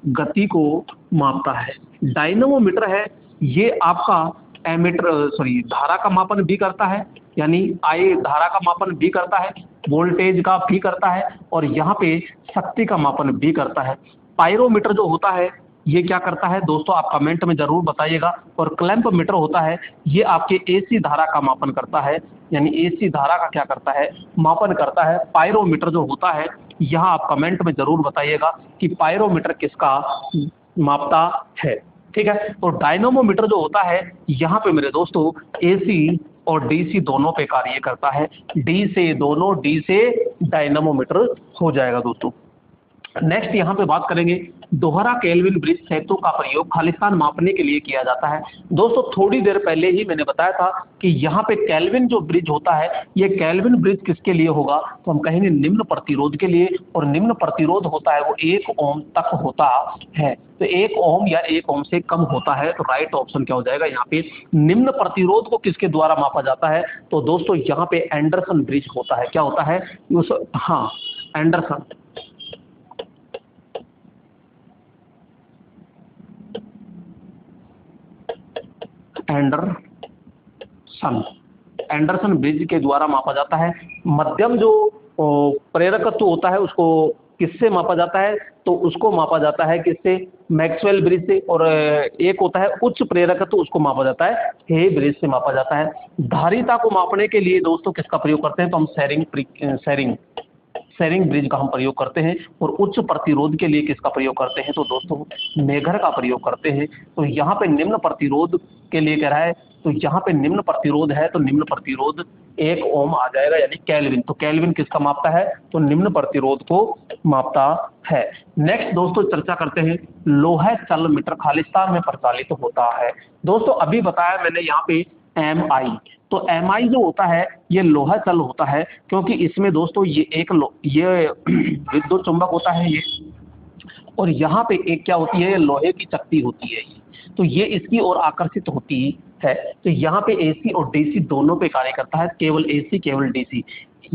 गति को मापता है। डायनोमोमीटर है, ये आपका धारा का मापन भी करता है, यानी धारा का मापन भी करता है, वोल्टेज का भी करता है और यहाँ पे शक्ति का मापन भी करता है। पायरोमीटर जो होता है ये क्या करता है दोस्तों, आप कमेंट में जरूर बताइएगा। और क्लैंप मीटर होता है, ये आपके एसी धारा का मापन करता है, यानी एसी धारा का क्या करता है, मापन करता है। पायरोमीटर जो होता है, यहाँ आप कमेंट में जरूर बताइएगा कि पायरोमीटर किसका मापता है, ठीक है। तो डायनोमोमीटर जो होता है, यहाँ पे मेरे दोस्तों एसी और डीसी दोनों पे कार्य करता है। डी से डायनमोमीटर हो जाएगा दोस्तों। नेक्स्ट यहाँ पे बात करेंगे, दोहरा केल्विन ब्रिज सेतु का प्रयोग खालिस्तान मापने के लिए किया जाता है। दोस्तों थोड़ी देर पहले ही मैंने बताया था कि यहाँ पे केल्विन जो ब्रिज होता है, ये केल्विन ब्रिज किसके लिए होगा, तो हम कहेंगे निम्न प्रतिरोध के लिए। और निम्न प्रतिरोध होता है वो 1 ओम तक होता है, तो 1 ओम या 1 ओम से कम होता है। तो राइट ऑप्शन क्या हो जाएगा यहाँ पे, निम्न प्रतिरोध को किसके द्वारा मापा जाता है, तो दोस्तों यहाँ पे एंडरसन ब्रिज होता है। क्या होता है उस, हाँ एंडरसन, एंडरसन ब्रिज के द्वारा मापा जाता है। मध्यम जो प्रेरकत्व होता है उसको किससे मापा जाता है, तो उसको मापा जाता है किससे, मैक्सवेल ब्रिज से। और एक होता है उच्च प्रेरकत्व, उसको मापा जाता है हे ब्रिज से मापा जाता है। धारिता को मापने के लिए दोस्तों किसका प्रयोग करते हैं, तो हम शेरिंग ब्रिज का हम प्रयोग करते हैं। और उच्च प्रतिरोध के लिए किसका प्रयोग करते हैं, तो दोस्तों मेघर का प्रयोग करते हैं। तो यहाँ पे निम्न प्रतिरोध के लिए कह रहा है, तो यहाँ पे निम्न प्रतिरोध है, तो निम्न प्रतिरोध 1 ओम आ जाएगा, यानी केल्विन। तो केल्विन किसका मापता है, तो निम्न प्रतिरोध को मापता है। नेक्स्ट दोस्तों चर्चा करते हैं, लोहा चल मीटर खालिस्तान में प्रचलित होता है। दोस्तों अभी बताया मैंने यहाँ पे MI, तो MI जो होता है ये लोहा चल होता है, क्योंकि इसमें दोस्तों ये ये विद्युत चुंबक होता है ये, और यहाँ पे एक क्या होती है, लोहे की चक्ति होती है ये, तो ये इसकी ओर आकर्षित होती है। तो यहाँ पे AC और DC दोनों पे कार्य करता है, केवल AC केवल DC,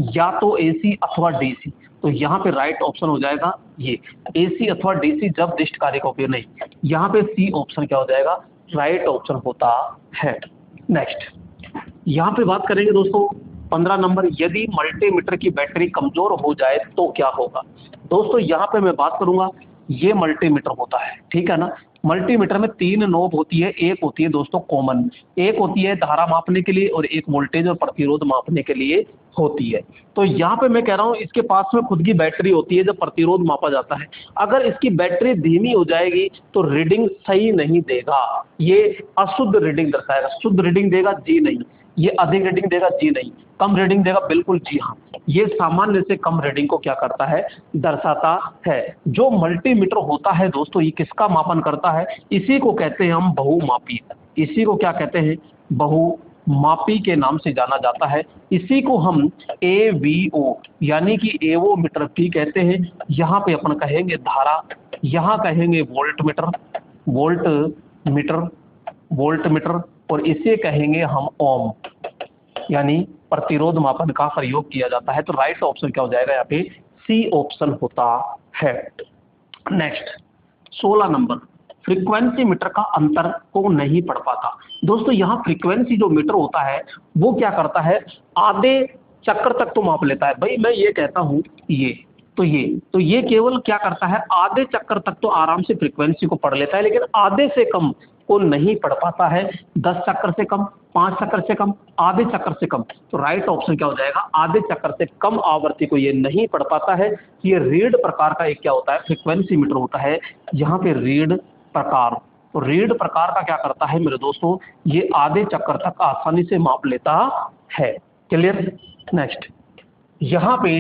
या तो AC अथवा DC। तो यहाँ पे राइट ऑप्शन हो जाएगा ये AC अथवा DC जब दिष्ट कार्य का उपयोग नहीं, यहाँ पे C ऑप्शन क्या हो जाएगा, राइट ऑप्शन होता है। नेक्स्ट यहाँ पे बात करेंगे दोस्तों 15 नंबर, यदि मल्टीमीटर की बैटरी कमजोर हो जाए तो क्या होगा। दोस्तों यहाँ पे मैं बात करूंगा, ये मल्टीमीटर होता है, ठीक है ना। मल्टीमीटर में 3 नोब होती है, एक होती है दोस्तों कॉमन, एक होती है धारा मापने के लिए और एक वोल्टेज और प्रतिरोध मापने के लिए होती है। तो यहाँ पे मैं कह रहा हूँ इसके पास में खुद की बैटरी होती है जब प्रतिरोध मापा जाता है। अगर इसकी बैटरी धीमी हो जाएगी तो रीडिंग सही नहीं देगा, ये अशुद्ध रीडिंग दर्शाएगा। शुद्ध रीडिंग देगा जी नहीं, ये अधिक रीडिंग देगा जी नहीं, कम रीडिंग देगा बिल्कुल जी हाँ। ये सामान्य से कम रीडिंग को क्या करता है, दर्शाता है। जो मल्टीमीटर होता है दोस्तों ये किसका मापन करता है, इसी को कहते हैं हम बहुमापी, इसी को क्या कहते हैं, बहुमापी के नाम से जाना जाता है। इसी को हम AVO यानी कि एवोमीटर भी कहते हैं। यहाँ पे अपन कहेंगे धारा, यहाँ कहेंगे वोल्टमीटर, और इसे कहेंगे हम ओम, यानी प्रतिरोध मापन का प्रयोग किया जाता है। तो राइट ऑप्शन क्या हो जाएगा, यहाँ पे C ऑप्शन होता है। नेक्स्ट 16 नंबर, फ्रीक्वेंसी मीटर का अंतर को नहीं पढ़ पाता। दोस्तों यहाँ फ्रीक्वेंसी जो मीटर होता है वो क्या करता है, आधे चक्कर तक तो माप लेता है। भाई मैं ये कहता हूँ ये केवल क्या करता है, आधे चक्कर तक तो आराम से फ्रीक्वेंसी को पढ़ लेता है, लेकिन आधे से कम को नहीं पढ़ पाता है। 10 चक्कर से कम, 5 चक्कर से कम, आधे चक्कर से कम। तो राइट ऑप्शन क्या हो जाएगा, आधे चक्कर से कम आवृत्ति को ये नहीं पढ़ पाता है। ये रीड प्रकार का एक क्या होता है, फ्रीक्वेंसी मीटर होता है। यहाँ पे रीड प्रकार, तो रीड प्रकार का क्या करता है मेरे दोस्तों, ये आधे चक्कर तक आसानी से माप लेता है। क्लियर। नेक्स्ट यहाँ पे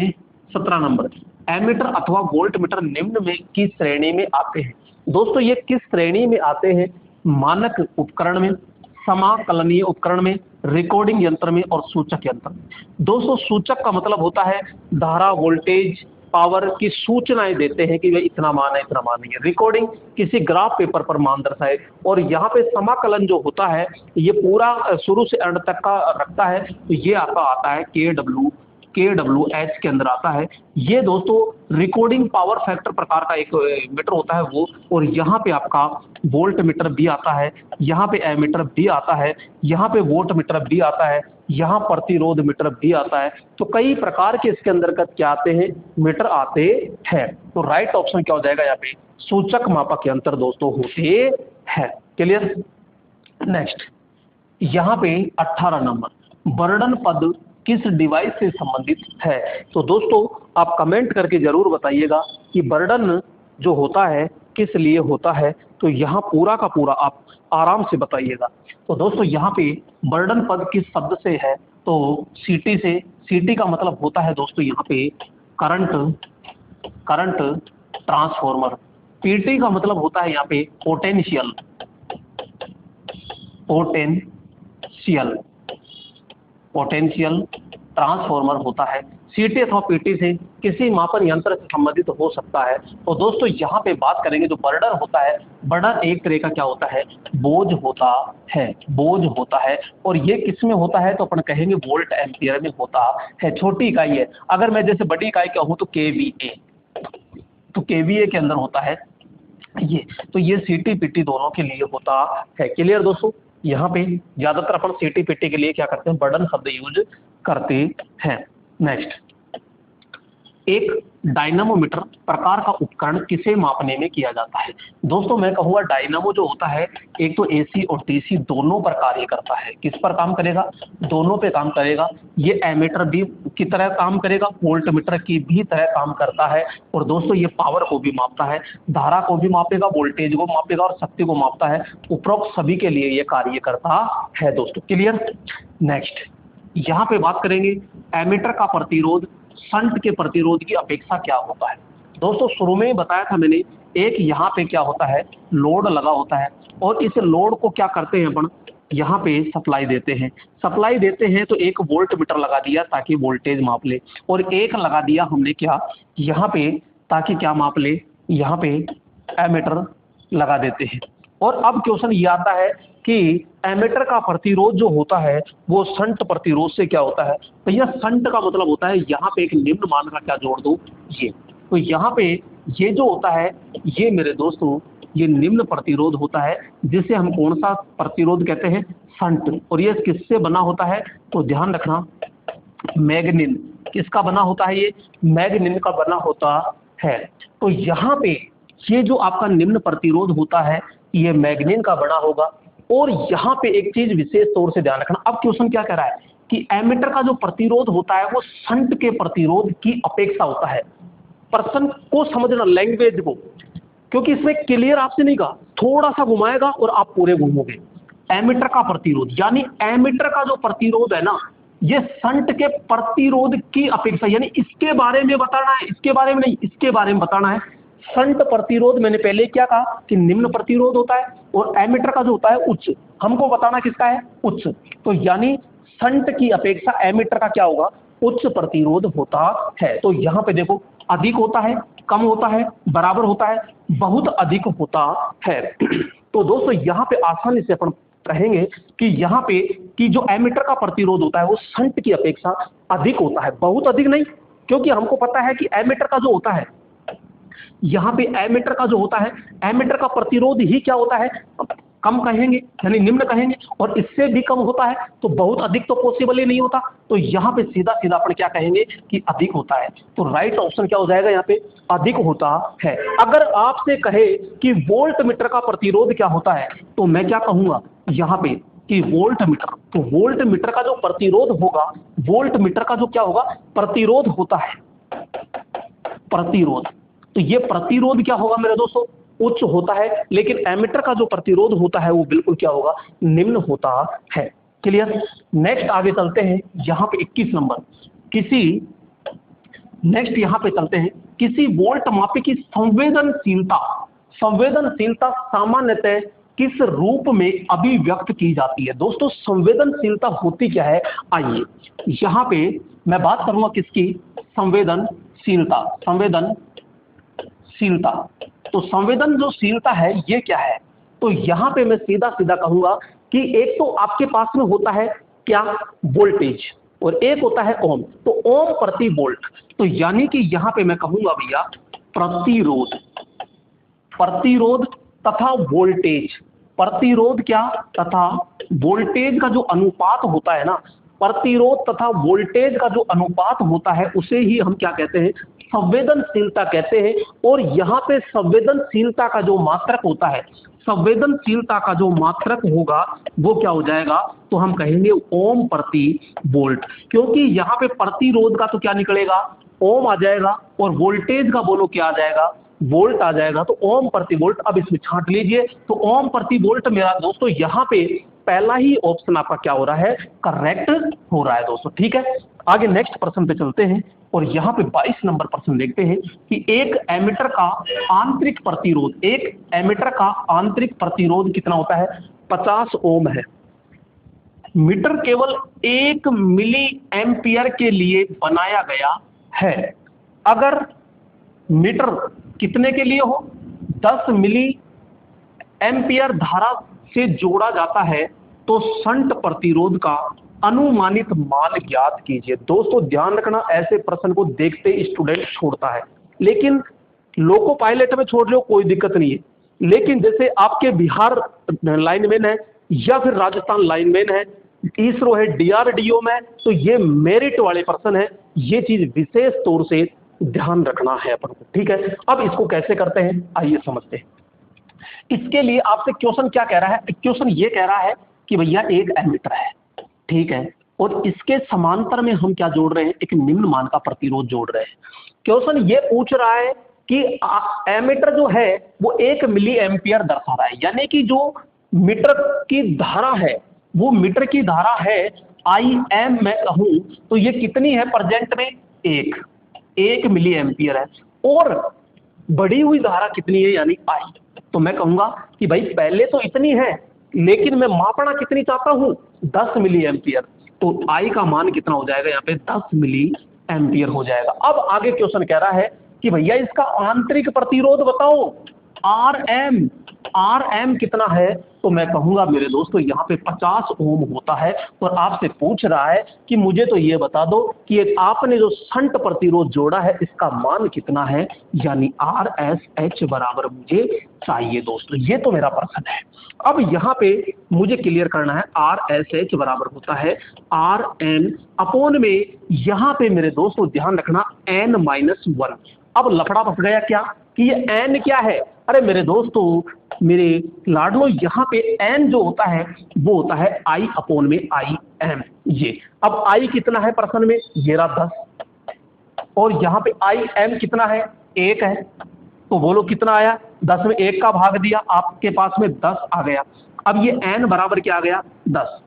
17 नंबर, एमीटर अथवा वोल्टमीटर निम्न में किस श्रेणी में आते हैं। दोस्तों ये किस श्रेणी में आते हैं, मानक उपकरण में, समाकलनीय उपकरण में, रिकॉर्डिंग यंत्र में और सूचक यंत्र में। दोस्तों सूचक का मतलब होता है धारा, वोल्टेज, पावर की सूचनाएं देते हैं कि भाई इतना मान है इतना मान नहीं है। रिकॉर्डिंग किसी ग्राफ पेपर पर मान दर्शाए। और यहाँ पे समाकलन जो होता है ये पूरा शुरू से अंत तक का रखता है, तो ये आपका आता है kWh के अंदर आता है। ये दोस्तों रिकॉर्डिंग पावर फैक्टर प्रकार का एक मीटर होता है वो। और यहाँ पे आपका वोल्ट मीटर भी आता है, यहाँ पे एमीटर भी आता है, यहाँ पे वोल्ट मीटर भी आता है, यहाँ प्रतिरोध मीटर भी आता है। तो कई प्रकार के इसके अंदर क्या आते हैं, मीटर आते हैं। तो राइट ऑप्शन क्या हो जाएगा यहाँ पे, सूचक मापक यंत्र दोस्तों होते हैं। क्लियर। नेक्स्ट यहाँ पे 18 नंबर, वर्णन पद किस डिवाइस से संबंधित है। तो दोस्तों आप कमेंट करके जरूर बताइएगा कि वर्णन जो होता है किस लिए होता है। तो यहाँ पूरा का पूरा आप आराम से बताइएगा। तो दोस्तों यहाँ पे वर्णन पद किस शब्द से है, तो सीटी से। सीटी का मतलब होता है दोस्तों यहाँ पे करंट ट्रांसफॉर्मर। पीटी का मतलब होता है यहाँ पे पोटेंशियल ट्रांसफॉर्मर होता है। सीटी अथवा पीटी से किसी मापन यंत्र से संबंधित हो सकता है। और दोस्तों यहाँ पे बात करेंगे जो बर्डर होता है, बर्डर एक तरह का क्या होता है, बोझ होता है। और ये किस में होता है, तो अपन कहेंगे वोल्ट एम्पियर में होता है। छोटी इकाई है। अगर मैं जैसे बड़ी इकाई कहूँ तो केवीए, तो केवीए के अंदर होता है ये। तो ये सीटी पीटी दोनों के लिए होता है। क्लियर दोस्तों। यहाँ पे ज्यादातर अपन सीटी पीटी के लिए क्या करते हैं, बर्डन शब्द यूज करते हैं। नेक्स्ट, एक डायनामोमीटर प्रकार का उपकरण किसे मापने में किया जाता है। दोस्तों मैं कहूँगा डायनामो जो होता है एक तो एसी और डीसी दोनों पर कार्य करता है। किस पर काम करेगा, दोनों पे काम करेगा। ये एमीटर भी की तरह काम करेगा, वोल्ट मीटर की भी तरह काम करता है। और दोस्तों ये पावर को भी मापता है, धारा को भी मापेगा, वोल्टेज को मापेगा और शक्ति को मापता है। उपरोक्त सभी के लिए ये कार्य करता है दोस्तों। क्लियर। नेक्स्ट यहाँ पे बात करेंगे एमीटर का प्रतिरोध शंट के प्रतिरोध की अपेक्षा क्या होता है। दोस्तों शुरू में ही बताया था मैंने, एक यहाँ पे क्या होता है, लोड लगा होता है। और इस लोड को क्या करते हैं अपन, यहाँ पे सप्लाई देते हैं। तो एक वोल्ट मीटर लगा दिया ताकि वोल्टेज माप ले, और एक लगा दिया हमने क्या यहाँ पे ताकि क्या माप ले, यहाँ पे एमीटर लगा देते हैं। और अब क्वेश्चन ये आता है कि एमीटर का प्रतिरोध जो होता है वो शंट प्रतिरोध से क्या होता है। भैया शंट का मतलब होता है यहाँ पे एक निम्न मान का क्या जोड़ दो ये। तो यहाँ पे ये जो होता है ये मेरे दोस्तों ये निम्न प्रतिरोध होता है, जिसे हम कौन सा प्रतिरोध कहते हैं, शंट। और ये किससे बना होता है, तो ध्यान रखना मैग्नीन। किसका बना होता है, ये मैग्नीन का बना होता है। तो यहाँ पे ये जो आपका निम्न प्रतिरोध होता है ये मैग्नीन का बना होगा। और यहाँ पे एक चीज विशेष तौर से ध्यान रखना, अब क्वेश्चन क्या कह रहा है कि एमीटर का जो प्रतिरोध होता है वो शंट के प्रतिरोध की अपेक्षा होता है। पर्सन को समझना लैंग्वेज को, क्योंकि इसमें क्लियर आपसे नहीं कहा, थोड़ा सा घुमाएगा और आप पूरे घूमोगे। एमीटर का प्रतिरोध यानी एमीटर का जो प्रतिरोध है ना ये शंट के प्रतिरोध की अपेक्षा, यानी इसके बारे में बताना है, इसके बारे में नहीं, इसके बारे में बताना है। शंट प्रतिरोध मैंने पहले क्या कहा कि निम्न प्रतिरोध होता है, और एमीटर का जो होता है उच्च। हमको बताना किसका है, उच्च। तो यानी शंट की अपेक्षा एमीटर का क्या होगा, उच्च प्रतिरोध होता है। तो यहाँ पे देखो अधिक होता है, कम होता है, बराबर होता है, बहुत अधिक होता है। तो दोस्तों यहाँ पे आसानी से अपन कहेंगे कि यहाँ पे कि जो एमीटर का प्रतिरोध होता है वो शंट की अपेक्षा अधिक होता है, बहुत अधिक नहीं। क्योंकि हमको पता है कि एमीटर का जो होता है, यहाँ पे एमीटर का जो होता है, एमीटर का प्रतिरोध ही क्या होता है, कम कहेंगे यानी निम्न कहेंगे। और इससे भी कम होता है तो बहुत अधिक तो पॉसिबल ही नहीं होता। तो यहाँ पे सीधा सीधा अपन क्या कहेंगे कि अधिक होता है। तो राइट ऑप्शन क्या हो जाएगा यहाँ पे, अधिक होता है। अगर आपसे कहे कि वोल्ट मीटर का प्रतिरोध क्या होता है, तो मैं क्या कहूंगा यहाँ पे कि वोल्ट मीटर। तो वोल्ट मीटर का जो प्रतिरोध होगा, वोल्ट मीटर का जो क्या होगा, प्रतिरोध होता है, प्रतिरोध। तो ये प्रतिरोध क्या होगा मेरे दोस्तों, उच्च होता है। लेकिन एमीटर का जो प्रतिरोध होता है वो बिल्कुल क्या होगा, निम्न होता है। क्लियर। नेक्स्ट आगे चलते हैं, यहाँ पे 21 नंबर, नेक्स्ट यहाँ पे चलते हैं, किसी वोल्ट मापी की संवेदनशीलता सामान्यतः किस रूप में अभिव्यक्त की जाती है। दोस्तों संवेदनशीलता होती क्या है, आइए यहाँ पे मैं बात करूंगा किसकी, संवेदनशीलता। तो संवेदन जो शीलता है ये क्या है, तो यहाँ पे मैं सीधा सीधा कहूंगा कि एक तो आपके पास में होता है क्या, वोल्टेज। और एक होता है ओम। तो ओम प्रति वोल्ट, तो यानी कि यहां पे मैं कहूंगा भैया प्रतिरोध, प्रतिरोध तथा वोल्टेज, प्रतिरोध क्या तथा वोल्टेज का जो अनुपात होता है ना, प्रतिरोध तथा वोल्टेज का जो अनुपात होता है उसे ही हम क्या कहते हैं, संवेदनशीलता कहते हैं। और यहाँ पे संवेदनशीलता का जो मात्रक होता है, संवेदनशीलता का जो मात्रक होगा वो क्या हो जाएगा, तो हम कहेंगे ओम प्रति वोल्ट, क्योंकि यहाँ पे प्रतिरोध का तो क्या निकलेगा, ओम आ जाएगा, और वोल्टेज का बोलो क्या आ जाएगा, वोल्ट आ जाएगा, तो ओम प्रति वोल्ट। अब इसमें छांट लीजिए, तो ओम प्रति वोल्ट मेरा दोस्तों यहाँ पे पहला ही ऑप्शन आपका क्या हो रहा है, करेक्ट हो रहा है दोस्तों। ठीक है, आगे नेक्स्ट प्रश्न पे चलते हैं, और यहाँ पे 22 नंबर प्रश्न देखते हैं कि एक एमीटर का आंतरिक प्रतिरोध, एक एमीटर का आंतरिक प्रतिरोध कितना होता है, 50 ओम है। मीटर केवल 1 मिली एम्पियर के लिए बनाया गया है। अगर मीटर कितने के लिए हो, 10 मिली एम्पियर धारा से जोड़ा जाता है, तो शंट प्रतिरोध का अनुमानित मान ज्ञात कीजिए। दोस्तों ध्यान रखना, ऐसे प्रश्न को देखते स्टूडेंट छोड़ता है, लेकिन लोको पायलट में छोड़ लो कोई दिक्कत नहीं है, लेकिन जैसे आपके बिहार लाइनमैन है या फिर राजस्थान लाइनमैन है, इसरो है, डीआरडीओ में, तो ये मेरिट वाले प्रश्न है, ये चीज विशेष तौर से ध्यान रखना है अपन को। ठीक है, अब इसको कैसे करते हैं आइए समझते हैं। इसके लिए आपसे क्वेश्चन क्या कह रहा है, क्वेश्चन ये कह रहा है कि भैया एक एमीटर है, ठीक है, और इसके समांतर में हम क्या जोड़ रहे हैं, एक निम्न मान का प्रतिरोध जोड़ रहे हैं। क्वेश्चन ये पूछ रहा है कि एमीटर जो है वो 1 मिली एम्पियर दर्शा रहा है, यानी कि जो मीटर की धारा है वो मीटर की धारा है आई एम मैं कहूं तो ये कितनी है प्रेजेंट में, 1 मिली एम्पियर है, और बढ़ी हुई धारा कितनी है यानी आई। तो मैं कहूंगा कि भाई पहले तो इतनी है, लेकिन मैं मापना कितनी चाहता हूं, 10 मिली एम्पियर, तो आई का मान कितना हो जाएगा यहाँ पे, 10 मिली एम्पियर हो जाएगा। अब आगे क्वेश्चन कह रहा है कि भैया इसका आंतरिक प्रतिरोध बताओ, आर एम कितना है, तो मैं कहूंगा मेरे दोस्तों यहाँ पे 50 ओम होता है। और आपसे पूछ रहा है कि मुझे तो ये बता दो कि एक आपने जो शंट प्रतिरोध जोड़ा है इसका मान कितना है, यानी आर एस एच बराबर मुझे चाहिए दोस्तों, ये तो मेरा प्रश्न है। अब यहाँ पे मुझे क्लियर करना है, आर एस एच बराबर होता है आर एन अपॉन में, यहाँ पे मेरे दोस्तों ध्यान रखना n-1। अब लफड़ा फंस गया क्या कि ये n क्या है, अरे मेरे दोस्तों मेरे लाडलो यहाँ पे n जो होता है वो होता है i अपॉन में आई एम। ये अब i कितना है प्रश्न में, ये रहा 10, और यहाँ पे आई एम कितना है, 1 है, तो बोलो कितना आया, 10 में 1 का भाग दिया, आपके पास में 10 आ गया। अब ये n बराबर क्या आ गया, 10,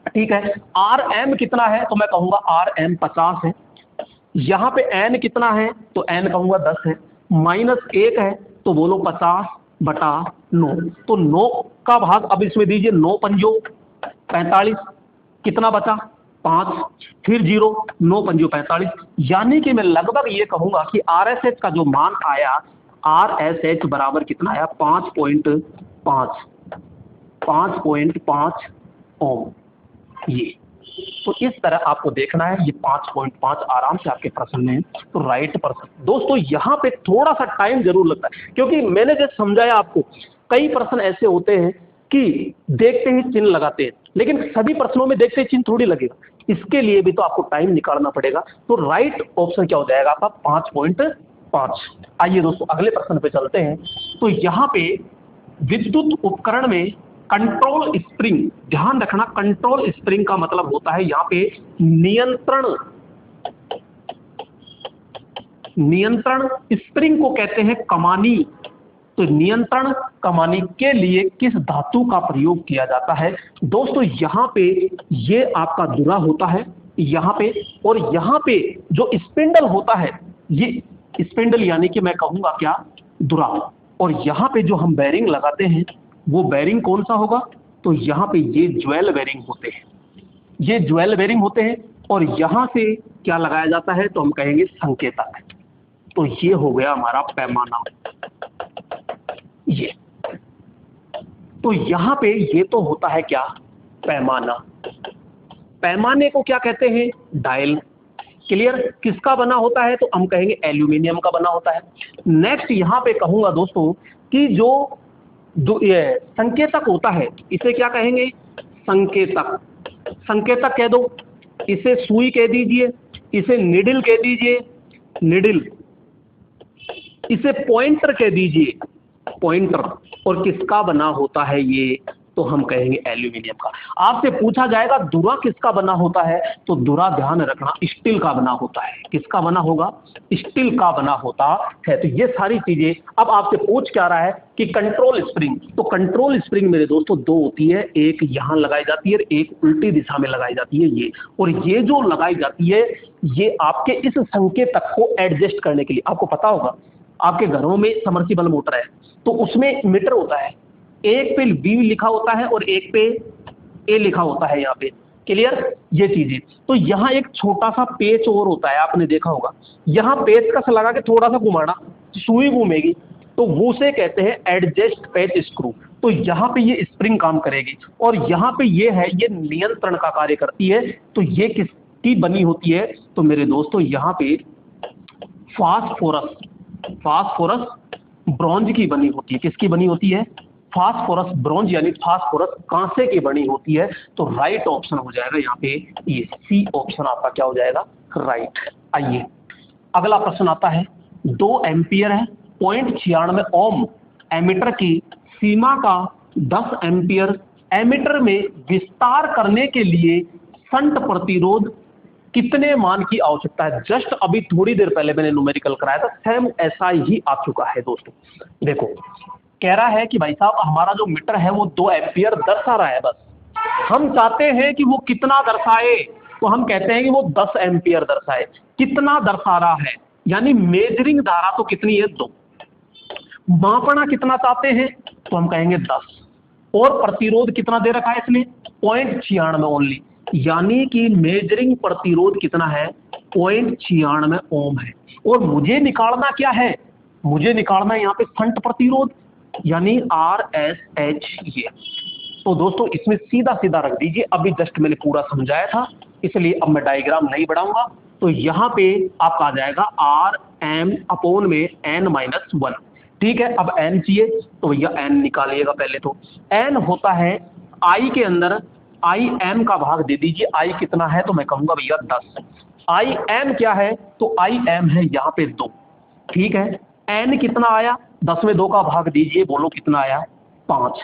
ठीक है। आर एम कितना है, तो मैं कहूंगा आर एम 50 है। यहाँ पे n कितना है, तो n कहूंगा 10 है, -1 है, तो बोलो 50/9, तो 9 का भाग अब इसमें दीजिए, 9 पंजो 45, कितना बचा 5, फिर 0, 9 पंजो 45, यानी कि मैं लगभग ये कहूंगा कि आरएसएच का जो मान आया, आरएसएच बराबर कितना आया, 5.5 ओम। ये तो इस तरह आपको देखना है, ये 5.5 आराम से आपके प्रश्न में, तो राइट प्रश्न। दोस्तों यहाँ पे थोड़ा सा टाइम जरूर लगता है, क्योंकि मैंने जैसे समझाया आपको, कई प्रश्न ऐसे होते हैं कि देखते ही चिन्ह लगाते हैं, लेकिन सभी प्रश्नों में देखते ही चिन्ह थोड़ी लगेगा, इसके लिए भी तो आपको टाइम निकालना पड़ेगा। तो राइट ऑप्शन क्या हो जाएगा आपका, 5.5। आइए दोस्तों अगले प्रश्न पे चलते हैं। तो यहाँ पे विद्युत उपकरण में कंट्रोल स्प्रिंग, ध्यान रखना कंट्रोल स्प्रिंग का मतलब होता है यहाँ पे नियंत्रण स्प्रिंग को कहते हैं कमानी। तो नियंत्रण कमानी के लिए किस धातु का प्रयोग किया जाता है, दोस्तों यहाँ पे ये आपका धुरा होता है यहाँ पे, और यहाँ पे जो स्पिंडल होता है, ये स्पिंडल यानी कि मैं कहूंगा क्या, धुरा, और यहाँ पे जो हम बेरिंग लगाते हैं वो बेरिंग कौन सा होगा, तो यहाँ पे ये ज्वेल बेरिंग होते हैं, ये ज्वेल बेरिंग होते हैं, और यहाँ से क्या लगाया जाता है, तो हम कहेंगे संकेतक। तो ये हो गया हमारा पैमाना, ये तो यहाँ पे ये तो होता है क्या, पैमाना। पैमाने को क्या कहते हैं? डायल। क्लियर? किसका बना होता है? तो हम कहेंगे एल्यूमिनियम का बना होता है। नेक्स्ट यहां पे कहूंगा दोस्तों कि जो ये संकेतक होता है इसे क्या कहेंगे? संकेतक। संकेतक कह दो, इसे सुई कह दीजिए, इसे निडिल कह दीजिए, निडिल, इसे पॉइंटर कह दीजिए, पॉइंटर। और किसका बना होता है ये? तो हम कहेंगे एल्यूमिनियम का। आपसे पूछा जाएगा धुरा किसका बना होता है? तो धुरा ध्यान रखना स्टील का बना होता है। किसका बना होगा? स्टील का बना होता है। तो ये सारी चीजें अब आपसे पूछ क्या रहा है कि कंट्रोल स्प्रिंग। तो कंट्रोल स्प्रिंग मेरे दोस्तों दो होती है, एक यहां लगाई जाती है, एक उल्टी दिशा में लगाई जाती है ये। और ये जो लगाई जाती है ये आपके इस संकेतक को एडजस्ट करने के लिए। आपको पता होगा आपके घरों में सबमर्सिबल मोटर है तो उसमें मीटर होता है, एक पे बी लिखा होता है और एक पे ए लिखा होता है यहाँ पे। क्लियर? ये चीजें। तो यहाँ एक छोटा सा पेच और होता है, आपने देखा होगा। यहाँ पेच कस लगा के थोड़ा सा घुमाना, सुई घूमेगी, तो वो से कहते हैं एडजस्ट पेच स्क्रू। तो यहाँ पे ये स्प्रिंग काम करेगी और यहाँ पे ये है, ये नियंत्रण का कार्य करती है। तो ये किसकी बनी होती है? तो मेरे दोस्तों यहाँ पे फास्फोरस, फास्फोरस ब्रॉन्ज की बनी होती है। किसकी बनी होती है? फास्फोरस ब्रॉन्ज यानी फास्फोरस कांसे की बनी होती है। तो राइट ऑप्शन हो जाएगा यहाँ पे ये सी ऑप्शन आपका क्या हो जाएगा? राइट। आइए अगला प्रश्न आता है। 2 एम्पियर है, 0.96 ओम एमीटर की सीमा का 10 एम्पियर एमीटर में विस्तार करने के लिए शंट प्रतिरोध कितने मान की आवश्यकता है? जस्ट अभी थोड़ी देर पहले मैंने न्यूमेरिकल कराया था, सेम ऐसा ही आ चुका है दोस्तों। देखो कह रहा है कि भाई साहब हमारा जो मीटर है वो 2 एम्पियर दर्शा रहा है, बस हम चाहते हैं कि वो कितना दर्शाए। तो हम कहते हैं कि वो 10 एम्पियर दर्शाए। कितना दर्शा रहा है? यानी मेजरिंग धारा तो कितनी है? 2। मापना कितना चाहते हैं? तो हम कहेंगे 10। और प्रतिरोध कितना दे रखा है इसने? 0.96 ओनली। यानी कि मेजरिंग प्रतिरोध कितना है? 0.96 ओम है। और मुझे निकालना क्या है? मुझे निकालना है यहाँ पे शंट प्रतिरोध यानी RSH ये। तो दोस्तों इसमें सीधा सीधा रख दीजिए, अभी जस्ट मैंने पूरा समझाया था इसलिए अब मैं डायग्राम नहीं बढ़ाऊंगा। तो यहाँ पे आपका आ जाएगा RM में n-1। ठीक है, अब n चाहिए तो भैया n निकालिएगा पहले। तो n होता है I के अंदर IM का भाग दे दीजिए। I कितना है? तो मैं कहूंगा भैया 10। IM क्या है? तो IM है यहाँ पे 2। ठीक है, n कितना आया? 10 में 2 का भाग दीजिए, बोलो कितना आया? 5।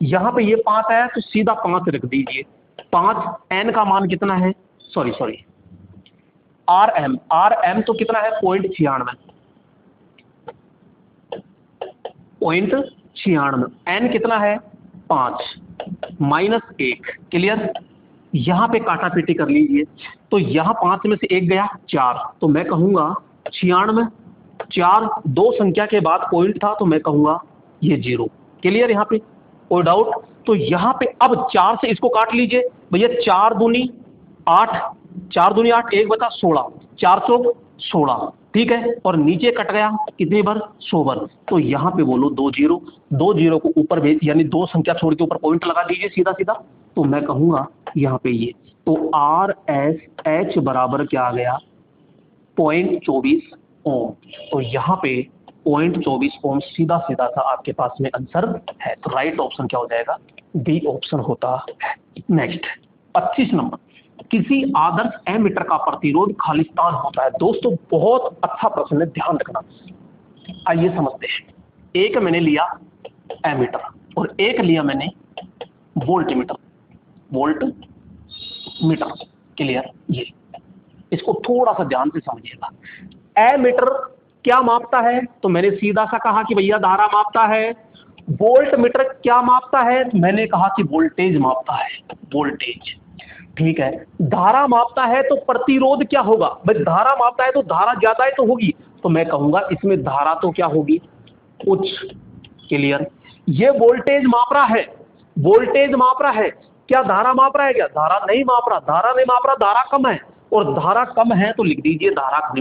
यहाँ पे ये 5 आया तो सीधा 5 रख दीजिए। 5 n का मान कितना है? सॉरी RM तो कितना है? 0.96। 0.96 n कितना है? 5 -1। क्लियर? यहाँ पे काटा पीटी कर लीजिए। तो यहाँ 5 में से 1 गया 4, तो मैं कहूंगा 96। 4 2 संख्या के बाद पॉइंट था तो मैं कहूंगा ये 0। क्लियर? यहाँ पे कोई डाउट? तो यहाँ पे अब 4 से इसको काट लीजिए भैया। 4 दूनी 8, 4 दूनी 8, 1 बचा 16, 416। ठीक है, और नीचे कट गया कितनी बार? 100 बार। तो यहाँ पे बोलो 2 0। 2 0 को ऊपर भेज यानी 2 संख्या छोड़ के ऊपर पॉइंट लगा दीजिए सीधा सीधा। तो मैं कहूंगा यहाँ पे ये तो RSH बराबर क्या आ गया? 0.24 ओम। तो यहाँ पे 0.24 ओम सीधा सीधा सा आपके पास में आंसर है। तो राइट ऑप्शन क्या हो जाएगा? बी ऑप्शन होता है। नेक्स्ट 25 नंबर, किसी आदर्श एमीटर का प्रतिरोध खालिस्तान होता है। दोस्तों बहुत अच्छा प्रश्न है, ध्यान रखना। आइए समझते हैं। एक मैंने लिया एमीटर और एक लिया मैंने वोल्ट मीटर। क्लियर? ये इसको थोड़ा सा ध्यान से समझिएगा। एमीटर क्या मापता है? तो मैंने सीधा सा कहा कि भैया धारा मापता है। वोल्ट मीटर क्या मापता है? तो मैंने कहा कि वोल्टेज मापता है, वोल्टेज। ठीक है, धारा मापता है तो प्रतिरोध क्या होगा? भाई धारा मापता है तो धारा ज्यादा है तो होगी, तो मैं कहूंगा इसमें धारा तो क्या होगी? उच्च। क्लियर? ये वोल्टेज माप रहा है, वोल्टेज माप रहा है, क्या धारा माप रहा है? क्या धारा नहीं माप रहा? धारा नहीं माप रहा, धारा कम है। और धारा कम है तो लिख दीजिए धारा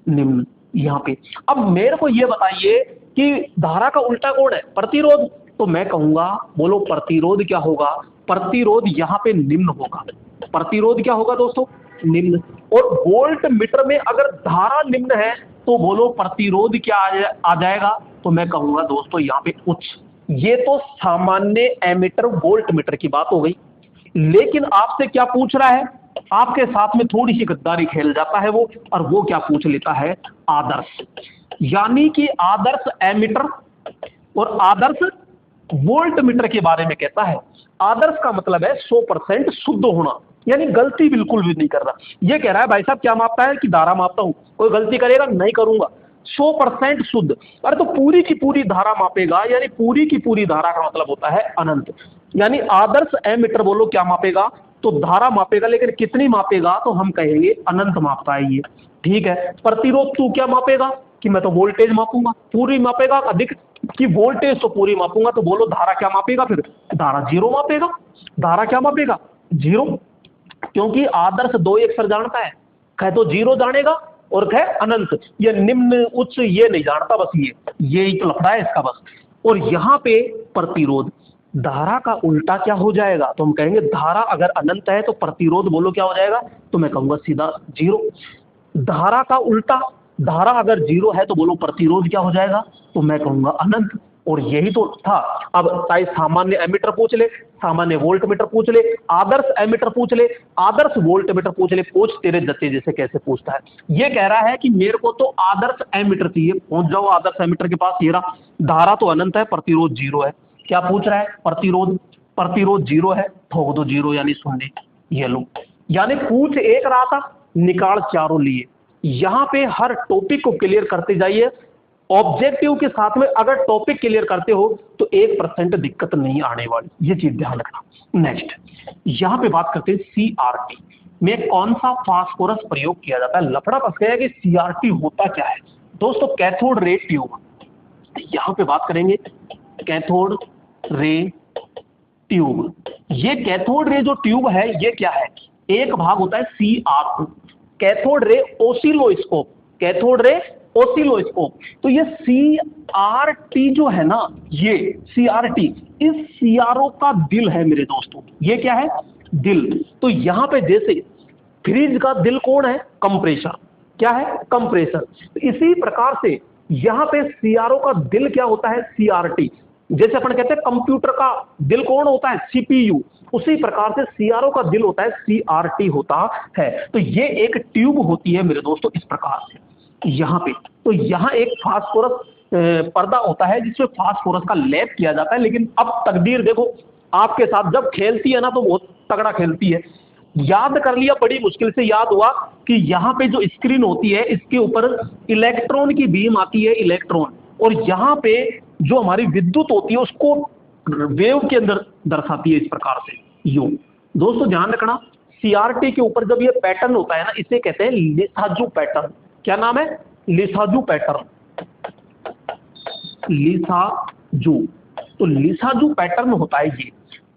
निम्न यहाँ पे। अब मेरे को ये बताइए कि धारा का उल्टा कौन है? प्रतिरोध। तो मैं कहूंगा, बोलो प्रतिरोध क्या होगा? प्रतिरोध यहाँ पे निम्न होगा। प्रतिरोध क्या होगा दोस्तों? निम्न। और वोल्ट मीटर में अगर धारा निम्न है तो बोलो प्रतिरोध क्या आ जाएगा? तो मैं कहूंगा दोस्तों यहाँ पे उच्च। ये तो सामान्य एमीटर वोल्ट मीटर की बात हो गई। लेकिन आपसे क्या पूछ रहा है? आपके साथ में थोड़ी सी गद्दारी खेल जाता है वो, और वो क्या पूछ लेता है? आदर्श। यानी कि आदर्श एमीटर और आदर्श वोल्ट मीटर के बारे में कहता है। आदर्श का मतलब है 100% शुद्ध होना, यानी गलती बिल्कुल भी नहीं कर रहा। ये कह रहा है भाई साहब क्या मापता है? कि धारा मापता हूं। कोई गलती करेगा? नहीं करूंगा। 100% शुद्ध। अरे तो पूरी की पूरी धारा मापेगा, यानी पूरी की पूरी धारा का मतलब होता है अनंत। यानी आदर्श एमीटर बोलो क्या मापेगा? तो धारा मापेगा, लेकिन कितनी मापेगा? तो हम कहेंगे अनंत मापता है ये। ठीक है। प्रतिरोध तू क्या मापेगा? कि मैं तो वोल्टेज मापूंगा। पूरी मापेगा अधिक? कि वोल्टेज तो पूरी मापूंगा। तो बोलो धारा क्या मापेगा? फिर धारा जीरो मापेगा। धारा क्या मापेगा? जीरो। क्योंकि आदर्श दो एक सर जानता है, कहे तो जीरो जानेगा और कहे अनंत। ये निम्न उच्च ये नहीं जानता, बस ये एक लफड़ा है इसका बस। और यहाँ पे प्रतिरोध, धारा का उल्टा क्या हो जाएगा? तो हम कहेंगे धारा अगर अनंत है तो प्रतिरोध बोलो क्या हो जाएगा? तो मैं कहूंगा सीधा जीरो। धारा का उल्टा, धारा अगर जीरो है तो बोलो प्रतिरोध क्या हो जाएगा? तो मैं कहूंगा अनंत। और यही तो था। अब चाहे सामान्य एमीटर पूछ ले, सामान्य वोल्ट मीटर पूछ ले, आदर्श एमीटर पूछ ले, आदर्श वोल्ट मीटर पूछ ले, पूछ तेरे जत्ते जैसे कैसे पूछता है। ये कह रहा है कि मेरे को तो आदर्श एमीटर चाहिए। पहुंच जाओ आदर्श एमीटर के पास। ये रहा। धारा तो अनंत है, प्रतिरोध जीरो है। क्या पूछ रहा है? प्रतिरोध। प्रतिरोध जीरो है, ठोक दो जीरो यानी शून्य। ये लो। यानी पूछ एक रहा था, निकाल चारों लिए। यहां पे हर टॉपिक को क्लियर करते जाइए। ऑब्जेक्टिव के साथ में अगर टॉपिक क्लियर करते हो तो 1% दिक्कत नहीं आने वाली, ये चीज ध्यान रखना। नेक्स्ट यहां पे बात करते हैं सीआरटी में कौन सा फास्फोरस प्रयोग किया जाता है। लफड़ा फंस गया है कि सीआरटी होता क्या है दोस्तों? Cathode ray tube. यहां पे बात करेंगे कैथोड रे ट्यूब। ये कैथोड रे जो ट्यूब है ये क्या है? एक भाग होता है CR, cathode ray oscilloscope. Cathode ray oscilloscope. तो ये सीआरटी जो है ना, ये सीआरटी इस सीआरओ का दिल है मेरे दोस्तों। ये क्या है? दिल। तो यहां पे जैसे फ्रिज का दिल कौन है? कंप्रेसर। क्या है? कंप्रेसर। तो इसी प्रकार से यहां पे सीआरओ का दिल क्या होता है? सीआरटी। जैसे अपन कहते हैं कंप्यूटर का दिल कौन होता है? सीपीयू। उसी प्रकार से सीआरओ का दिल होता है सीआरटी होता है। तो ये एक ट्यूब होती है मेरे दोस्तों इस प्रकार से यहां पे। तो यहां एक फास्फोरस पर्दा होता है जिसमें फास्फोरस का लेप किया जाता है। लेकिन अब तकदीर देखो आपके साथ जब खेलती है ना तो बहुत तगड़ा खेलती है। याद कर लिया, बड़ी मुश्किल से याद हुआ कि यहाँ पे जो स्क्रीन होती है इसके ऊपर इलेक्ट्रॉन की बीम आती है, इलेक्ट्रॉन। और यहाँ पे जो हमारी विद्युत होती है उसको वेव के अंदर दर्शाती है इस प्रकार से। यू दोस्तों ध्यान रखना, सीआरटी के ऊपर जब ये पैटर्न होता है ना इसे कहते हैं लिसाजू पैटर्न। क्या नाम है? लिसाजू पैटर्न। लिसाजू। तो लिसाजू पैटर्न होता है ये,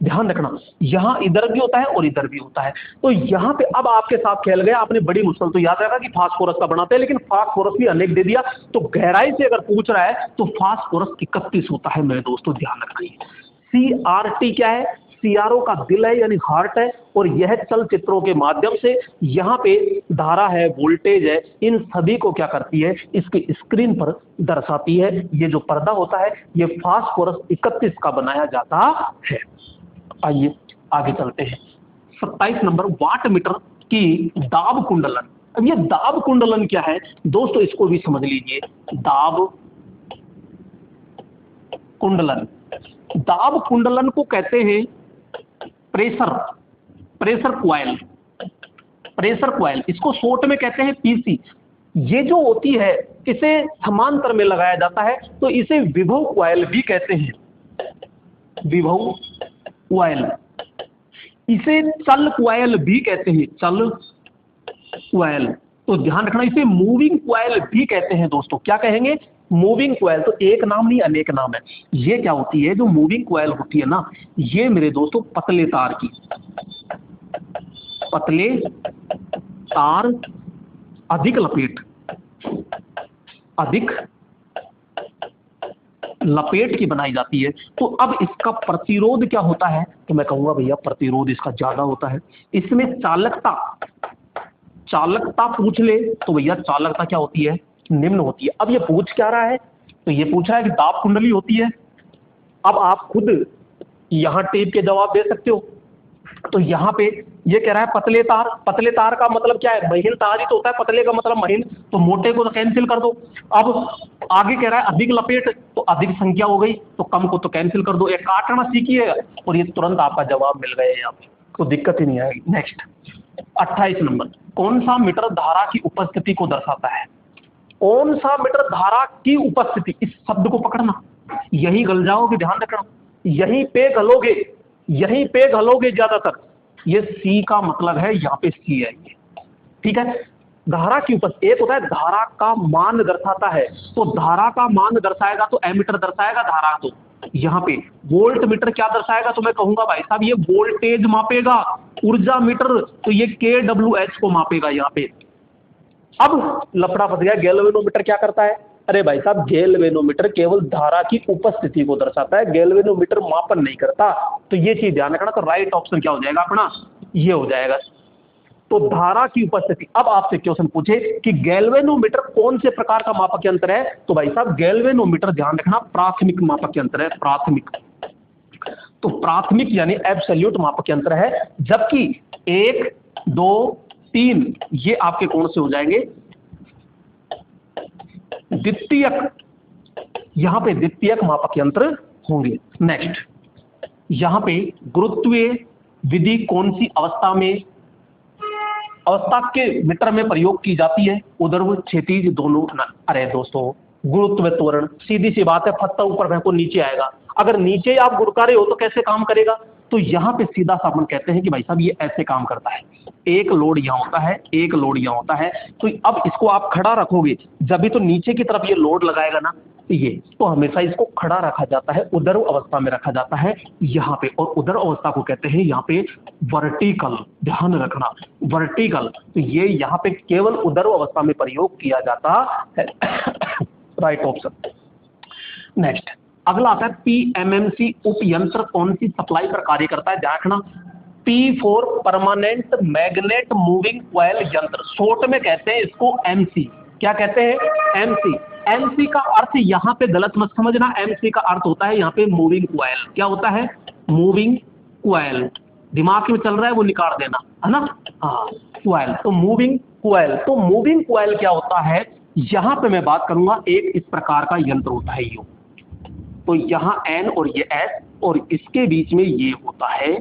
ध्यान रखना। यहां इधर भी होता है और इधर भी होता है। तो यहां पे अब आपके साथ खेल गया आपने, बड़ी मुश्किल तो याद रखा कि फास्फोरस का बनाते हैं, लेकिन फास्फोरस भी अनेक दे दिया। तो गहराई से अगर पूछ रहा है तो फास्फोरस 31 होता है मेरे दोस्तों, ध्यान रखना। सीआरटी क्या है? सीआरओ का दिल है यानी हार्ट है। और यह चलचित्रों के माध्यम से यहाँ पे धारा है, वोल्टेज है, इन सभी को क्या करती है? इसकी स्क्रीन पर दर्शाती है। ये जो पर्दा होता है ये फास्फोरस 31 का बनाया जाता है। आइए आगे चलते हैं। 27 नंबर, वाट मीटर की दाब कुंडलन। अब ये दाब कुंडलन क्या है दोस्तों? इसको भी समझ लीजिए। दाब कुंडलन, दाब कुंडलन को कहते हैं प्रेशर क्वाइल। प्रेशर क्वाइल, इसको शॉर्ट में कहते हैं पीसी। ये जो होती है इसे समांतर में लगाया जाता है तो इसे विभव क्वाइल भी कहते हैं। विभव क्वाइल। इसे चल क्वाइल भी कहते हैं, चल क्वाइल। तो ध्यान रखना, इसे मूविंग क्वाइल भी कहते हैं दोस्तों। क्या कहेंगे? Moving coil. तो एक नाम नहीं अनेक नाम है। ये क्या होती है? जो मूविंग क्वाइल होती है ना, ये मेरे दोस्तों पतले तार की, पतले तार, अधिक लपेट, अधिक लपेट की बनाई जाती है। तो अब इसका प्रतिरोध क्या होता है, तो मैं कहूंगा भैया प्रतिरोध इसका ज्यादा होता है। इसमें चालकता, चालकता पूछ ले तो भैया चालकता क्या होती है, निम्न होती है। अब ये पूछ क्या रहा है, तो ये पूछ रहा है कि दाब कुंडली होती है। अब आप खुद यहां टेप के जवाब दे सकते हो। तो यहाँ पे ये कह रहा है पतले तार, पतले तार का मतलब क्या है, महीन तार ही तो होता है, पतले का मतलब महीन, तो मोटे को तो कैंसिल कर दो। अब आगे कह रहा है अधिक लपेट, तो अधिक संख्या हो गई, तो कम को तो कैंसिल कर दो। एक काटना सीखिए और ये तुरंत आपका जवाब मिल गया यहाँ पे, तो दिक्कत ही नहीं आएगी। नेक्स्ट 28 नंबर, कौन सा मीटर धारा की उपस्थिति को दर्शाता है। कौन सा मीटर धारा की उपस्थिति, इस शब्द को पकड़ना, यही गल जाओगे, ध्यान रखना, यहीं पे गलोगे, यहीं पे गलोगे ज्यादातर। ये सी का मतलब है, यहाँ पे सी है ये, ठीक है। धारा की उपस्थिति, एक होता है धारा का मान दर्शाता है, तो धारा का मान दर्शाएगा तो एमीटर दर्शाएगा धारा, तो यहाँ पे वोल्ट मीटर क्या दर्शाएगा, तो मैं कहूंगा भाई साहब ये वोल्टेज मापेगा। ऊर्जा मीटर तो ये KWH को मापेगा यहाँ पे। अब लफड़ा फंस गया, गैल्वेनोमीटर क्या करता है, अरे भाई साहब गैल्वेनोमीटर केवल धारा की उपस्थिति को दर्शाता है, गैल्वेनोमीटर मापन नहीं करता। तो ये चीज ध्यान रखना। तो राइट ऑप्शन क्या हो जाएगा अपना, ये हो जाएगा। तो धारा की उपस्थिति। अब आपसे क्वेश्चन पूछे कि गैल्वेनोमीटर कौन से प्रकार का मापक यंत्र है, तो भाई साहब गैल्वेनोमीटर ध्यान रखना प्राथमिक मापक यंत्र है, प्राथमिक। तो प्राथमिक यानी एब्सोल्यूट मापक यंत्र है, जबकि 1, 2, 3 ये आपके कौन से हो जाएंगे, द्वितीयक, यहां पे द्वितीयक मापक यंत्र होंगे। नेक्स्ट, यहां पे गुरुत्वीय विधि कौन सी अवस्था में, अवस्था के मीटर में प्रयोग की जाती है, ऊर्ध्व क्षैतिज दोनों। अरे दोस्तों गुरुत्व त्वरण, सीधी सी बात है, पत्ता ऊपर फेंको नीचे आएगा। अगर नीचे आप गुड़का रहे हो तो कैसे काम करेगा, तो यहाँ पे सीधा सा अपन कहते हैं कि भाई साहब ये ऐसे काम करता है। एक लोड यहाँ होता है, एक लोड यहाँ होता है, तो अब इसको आप खड़ा रखोगे जब भी तो नीचे की तरफ ये लोड लगाएगा ना, ये तो हमेशा इसको खड़ा रखा जाता है, उदर अवस्था में रखा जाता है यहाँ पे। और उदर अवस्था को कहते हैं यहाँ पे वर्टिकल, ध्यान रखना वर्टिकल। तो ये यहाँ पे केवल उदर अवस्था में प्रयोग किया जाता है। Right option. नेक्स्ट, अगला आता है PMMC उप यंत्र कौन सी सप्लाई पर कार्य करता है, ध्यान रखना। P4 permanent magnet moving coil यंत्र, शॉर्ट में कहते हैं इसको MC। क्या कहते हैं, MC। MC का अर्थ यहाँ पे गलत मत समझना, MC का अर्थ होता है यहाँ पे मूविंग कॉइल। क्या होता है, मूविंग कॉइल। दिमाग में चल रहा है वो निकाल देना, है ना, हाँ कॉइल, तो मूविंग कॉइल। तो मूविंग कॉइल क्या होता है, यहाँ पे मैं बात करूंगा, एक इस प्रकार का यंत्र होता है यो, तो यहाँ N और ये S और इसके बीच में ये होता है,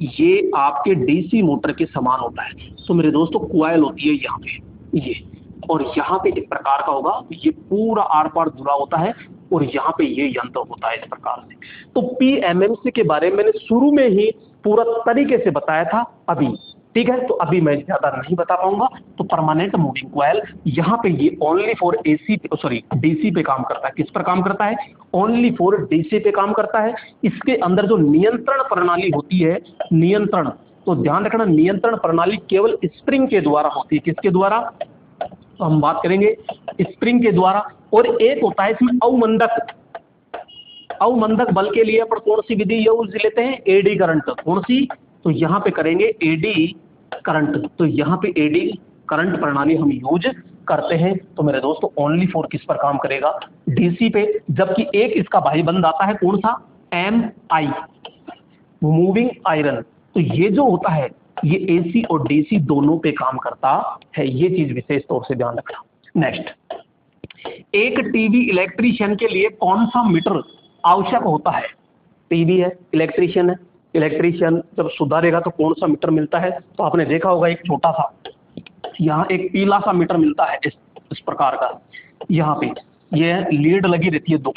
ये आपके DC मोटर के समान होता है। तो मेरे दोस्तों कॉइल होती है यहाँ पे ये, और यहाँ पे इस प्रकार का होगा, ये पूरा आर पार जुड़ा होता है और यहाँ पे ये यंत्र होता है इस प्रकार से। तो PMMC के बारे में मैंने शुरू में ही पूरा तरीके से बताया था अभी, ठीक है, तो अभी मैं ज्यादा नहीं बता पाऊंगा। तो परमानेंट मूविंग कॉइल यहाँ पे ये ओनली फॉर DC पे काम करता है। किस पर काम करता है, ओनली फॉर DC पे काम करता है। इसके अंदर जो नियंत्रण प्रणाली होती है, नियंत्रण, तो ध्यान रखना नियंत्रण प्रणाली केवल स्प्रिंग के द्वारा होती है। किसके द्वारा, तो हम बात करेंगे स्प्रिंग के द्वारा। और एक होता है इसमें अवमंदक, अवमंदक बल के लिए अपन कौन सी विधि यूज लेते हैं, एडी करंट। कौन सी, तो यहाँ पे करेंगे एडी करंट। तो यहाँ पे एडी करंट प्रणाली हम यूज करते हैं। तो मेरे दोस्तों ओनली फॉर किस पर काम करेगा, DC पे। जबकि एक इसका भाई बंद आता है कौन सा, MI, मूविंग आयरन। तो ये जो होता है ये AC और DC दोनों पे काम करता है, ये चीज विशेष तौर से ध्यान रखना। नेक्स्ट, एक टीवी इलेक्ट्रीशियन के लिए कौन सा मीटर आवश्यक होता है। टीवी है, इलेक्ट्रीशियन है, इलेक्ट्रीशियन जब सुधारेगा तो कौन सा मीटर मिलता है, तो आपने देखा होगा एक छोटा सा यहाँ एक पीला सा मीटर मिलता है इस प्रकार का, यहाँ पे ये लीड लगी रहती है 2।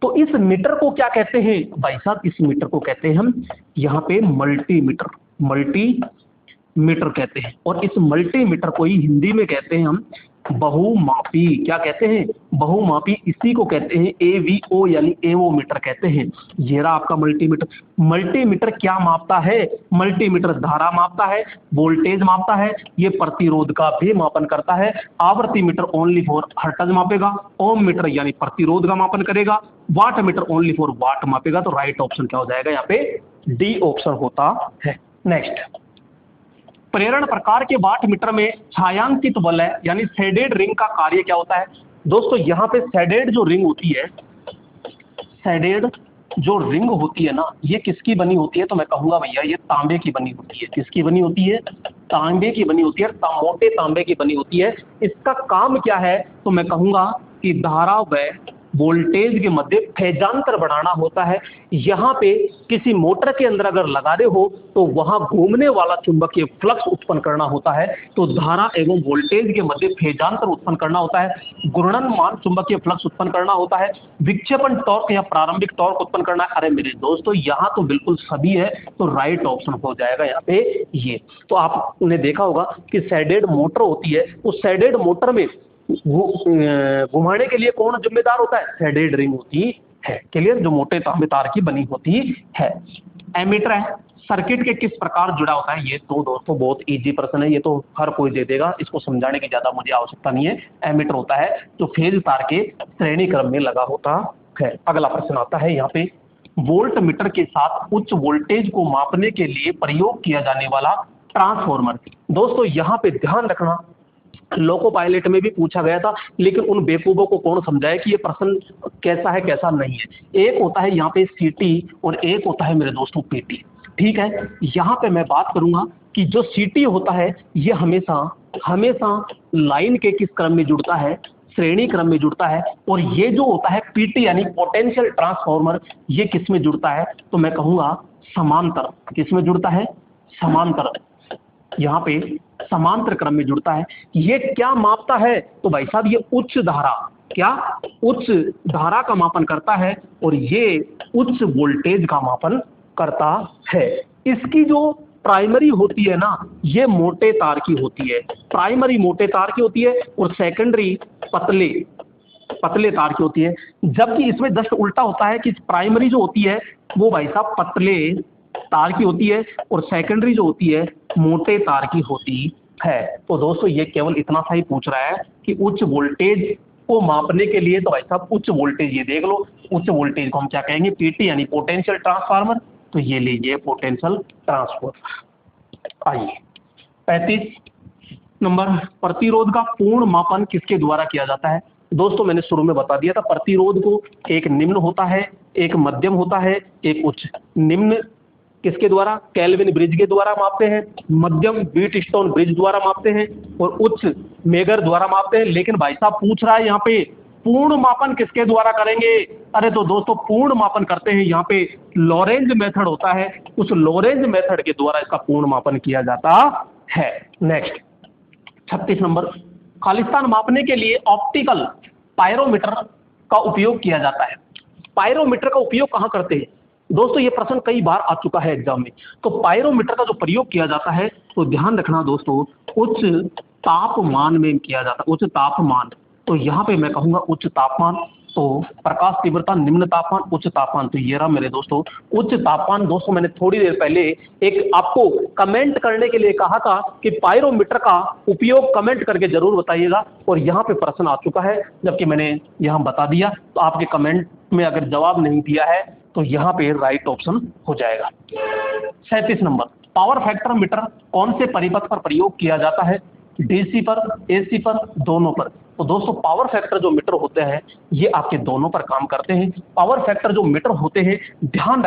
तो इस मीटर को क्या कहते हैं भाई साहब, इस मीटर को कहते हैं हम यहाँ पे मल्टीमीटर, मल्टीमीटर कहते हैं। और इस मल्टीमीटर को ही हिंदी में कहते हैं हम बहुमापी, क्या कहते हैं, बहुमापी, इसी को कहते हैं एवीओ यानी एवोमीटर कहते हैं। ये रहा आपका मल्टीमीटर। मल्टीमीटर क्या मापता है, मल्टीमीटर धारा मापता है, वोल्टेज मापता है, ये प्रतिरोध का भी मापन करता है। आवर्ती मीटर ओनली फॉर हर्ट्ज मापेगा, ओम मीटर यानी प्रतिरोध का मापन करेगा, watt meter only for watt मापेगा। तो राइट ऑप्शन क्या हो जाएगा यहाँ पे, डी ऑप्शन होता है। नेक्स्ट, प्रेरण प्रकार के वाट मीटर में छायांकित वलय यानी शेडेड रिंग का कार्य क्या होता है। दोस्तों यहाँ पे शेडेड जो रिंग होती है, शेडेड जो रिंग होती है ना, ये किसकी बनी होती है, तो मैं कहूंगा भैया ये तांबे की बनी होती है। किसकी बनी होती है, तांबे की बनी होती है, मोटे तांबे की बनी होती है। इसका काम क्या है, तो मैं कहूंगा कि धारा व वोल्टेज के मध्य फेजांतर बढ़ाना होता है। यहाँ पे किसी मोटर के अंदर अगर लगा रहे हो तो वहां घूमने वाला चुंबकीय फ्लक्स उत्पन्न करना होता है, तो धारा एवं वोल्टेज के मध्य फेजांतर उत्पन्न करना होता है। घूर्णनमान चुंबकीय फ्लक्स उत्पन्न करना होता है। विक्षेपण टॉर्क या प्रारंभिक टॉर्क उत्पन्न करना है। अरे मेरे दोस्तों यहाँ तो बिल्कुल सभी है, तो राइट ऑप्शन हो जाएगा यहाँ पे ये। तो आपने देखा होगा कि शेडेड मोटर होती है, उस शेडेड मोटर में घुमाने के लिए कौन जिम्मेदार होता है, शेडेड रिंग होती है। क्लियर, जो मोटे तांबे तार की बनी होती है। एमीटर है, सर्किट के किस प्रकार जुड़ा होता है, ये तो दोस्तों बहुत इजी प्रश्न है, ये तो हर कोई दे देगा, इसको समझाने की ज्यादा मुझे आवश्यकता नहीं है। एमीटर होता है जो फेज तार के श्रेणी क्रम में लगा होता है। अगला प्रश्न आता है यहाँ पे, वोल्ट मीटर के साथ उच्च वोल्टेज को मापने के लिए प्रयोग किया जाने वाला ट्रांसफॉर्मर। दोस्तों यहाँ पे ध्यान रखना, लोको पायलट में भी पूछा गया था, लेकिन उन बेवकूफों को कौन समझाए कि ये प्रश्न कैसा है कैसा नहीं है। एक होता है यहाँ पे सीटी और एक होता है मेरे दोस्तों पीटी। ठीक है, यहाँ पे मैं बात करूंगा कि जो सीटी होता है ये हमेशा हमेशा लाइन के किस क्रम में जुड़ता है, श्रेणी क्रम में जुड़ता है। और ये जो होता है पीटी यानी पोटेंशियल ट्रांसफॉर्मर, ये किस में जुड़ता है, तो मैं कहूंगा समांतर। किस में जुड़ता है, समांतर, यहाँ पे समांतर क्रम में जुड़ता है। ये क्या मापता है, तो भाई साहब ये उच्च धारा, क्या उच्च धारा का मापन करता है और ये उच्च वोल्टेज का मापन करता है। इसकी जो प्राइमरी होती है ना, ये मोटे तार की होती है, प्राइमरी मोटे तार की होती है और सेकेंडरी पतले पतले तार की होती है। जबकि इसमें जस्ट उल्टा होता है कि प्राइमरी जो होती है वो भाई साहब पतले तार की होती है और सेकेंडरी जो होती है मोटे तार की होती है। तो दोस्तों ये केवल इतना सा ही पूछ रहा है कि उच्च वोल्टेज को मापने के लिए, तो भाई साहब उच्च वोल्टेज ये देख लो, उच्च वोल्टेज को हम क्या कहेंगे, पीटी यानी पोटेंशियल ट्रांसफार्मर। तो ये लीजिए पोटेंशियल ट्रांसफार्मर। आइए 35 नंबर, प्रतिरोध का पूर्ण मापन किसके द्वारा किया जाता है। दोस्तों मैंने शुरू में बता दिया था, प्रतिरोध को एक निम्न होता है, एक मध्यम होता है, एक उच्च। निम्न किसके द्वारा, केल्विन ब्रिज के द्वारा मापते हैं, मध्यम व्हीटस्टोन ब्रिज द्वारा मापते हैं और उच्च मेगर द्वारा मापते हैं। लेकिन भाई साहब पूछ रहा है यहाँ पे पूर्ण मापन किसके द्वारा करेंगे। अरे तो दोस्तों पूर्ण मापन करते हैं यहाँ पे लॉरेंज मेथड होता है, उस लॉरेंज मेथड के द्वारा इसका पूर्ण मापन किया जाता है। नेक्स्ट 36 नंबर, खालिस्तान मापने के लिए ऑप्टिकल पायरोमीटर का उपयोग किया जाता है। पायरोमीटर का उपयोग कहाँ करते हैं दोस्तों, ये प्रश्न कई बार आ चुका है एग्जाम में। तो पायरोमीटर का जो प्रयोग किया जाता है, तो ध्यान रखना दोस्तों, उच्च तापमान में किया जाता है। उच्च तापमान, तो यहाँ पे मैं कहूंगा उच्च तापमान। तो प्रकाश तीव्रता, निम्न तापमान, उच्च तापमान। तो ये रहा मेरे दोस्तों उच्च तापमान। दोस्तों मैंने थोड़ी देर पहले एक आपको कमेंट करने के लिए कहा था कि पायरोमीटर का उपयोग कमेंट करके जरूर बताइएगा, और यहाँ पे प्रश्न आ चुका है, जबकि मैंने यहाँ बता दिया। तो आपके कमेंट में अगर जवाब नहीं दिया है तो यहाँ पे राइट ऑप्शन हो जाएगा। 37 नंबर, पावर फैक्टर मीटर कौन से परिपथ पर प्रयोग किया जाता है, डीसी पर, एसी पर, दोनों पर। तो दोस्तों पावर फैक्टर जो मीटर होते हैं ये आपके दोनों पर काम करते हैं। पावर फैक्टर जो मीटर होते हैं, ध्यान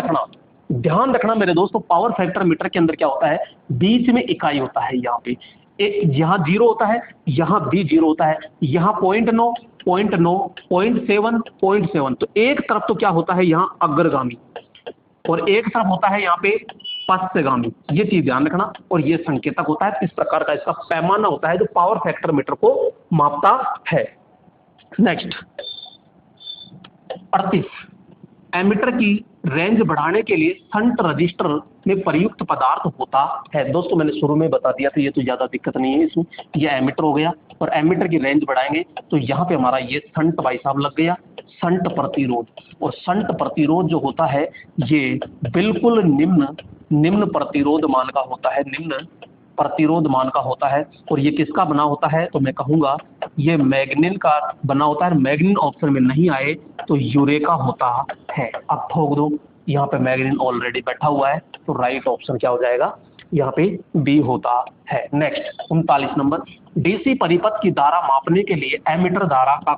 रखना मेरे दोस्तों, पावर फैक्टर मीटर के अंदर क्या होता है, बीच में इकाई होता है। यहाँ पे यहाँ 0 होता है, यहाँ भी 0 होता है, यहाँ 0.9, 0.9, 0.7, 0.7। तो एक तरफ तो क्या होता है यहाँ अग्रगामी और एक तरफ होता है यहाँ पे पश्चगामी। ये चीज ध्यान रखना, और ये संकेतक होता है। इस प्रकार का इसका पैमाना होता है जो पावर फैक्टर मीटर को मापता है। नेक्स्ट 38, एमीटर की रेंज बढ़ाने के लिए शंट रजिस्टर में प्रयुक्त पदार्थ होता है। दोस्तों मैंने शुरू में बता दिया था, ये तो ज्यादा दिक्कत नहीं है इसमें। ये एमीटर हो गया, और एमीटर की रेंज बढ़ाएंगे तो यहाँ पे हमारा ये शंट भाई साहब लग गया, शंट प्रतिरोध। और शंट प्रतिरोध जो होता है ये बिल्कुल निम्न प्रतिरोध मान का होता है, निम्न प्रतिरोध मान का होता है। और ये किसका बना होता है, तो मैं कहूँगा ये मैग्नीन का बना होता है। मैग्नीन ऑप्शन में नहीं आए तो यूरेका होता है। अब ठोक दो, यहाँ पे मैग्नीन ऑलरेडी बैठा हुआ है, तो राइट ऑप्शन क्या हो जाएगा, यहाँ पे बी होता है। नेक्स्ट 39 नंबर, डीसी परिपथ की धारा मापने के लिए एमीटर धारा का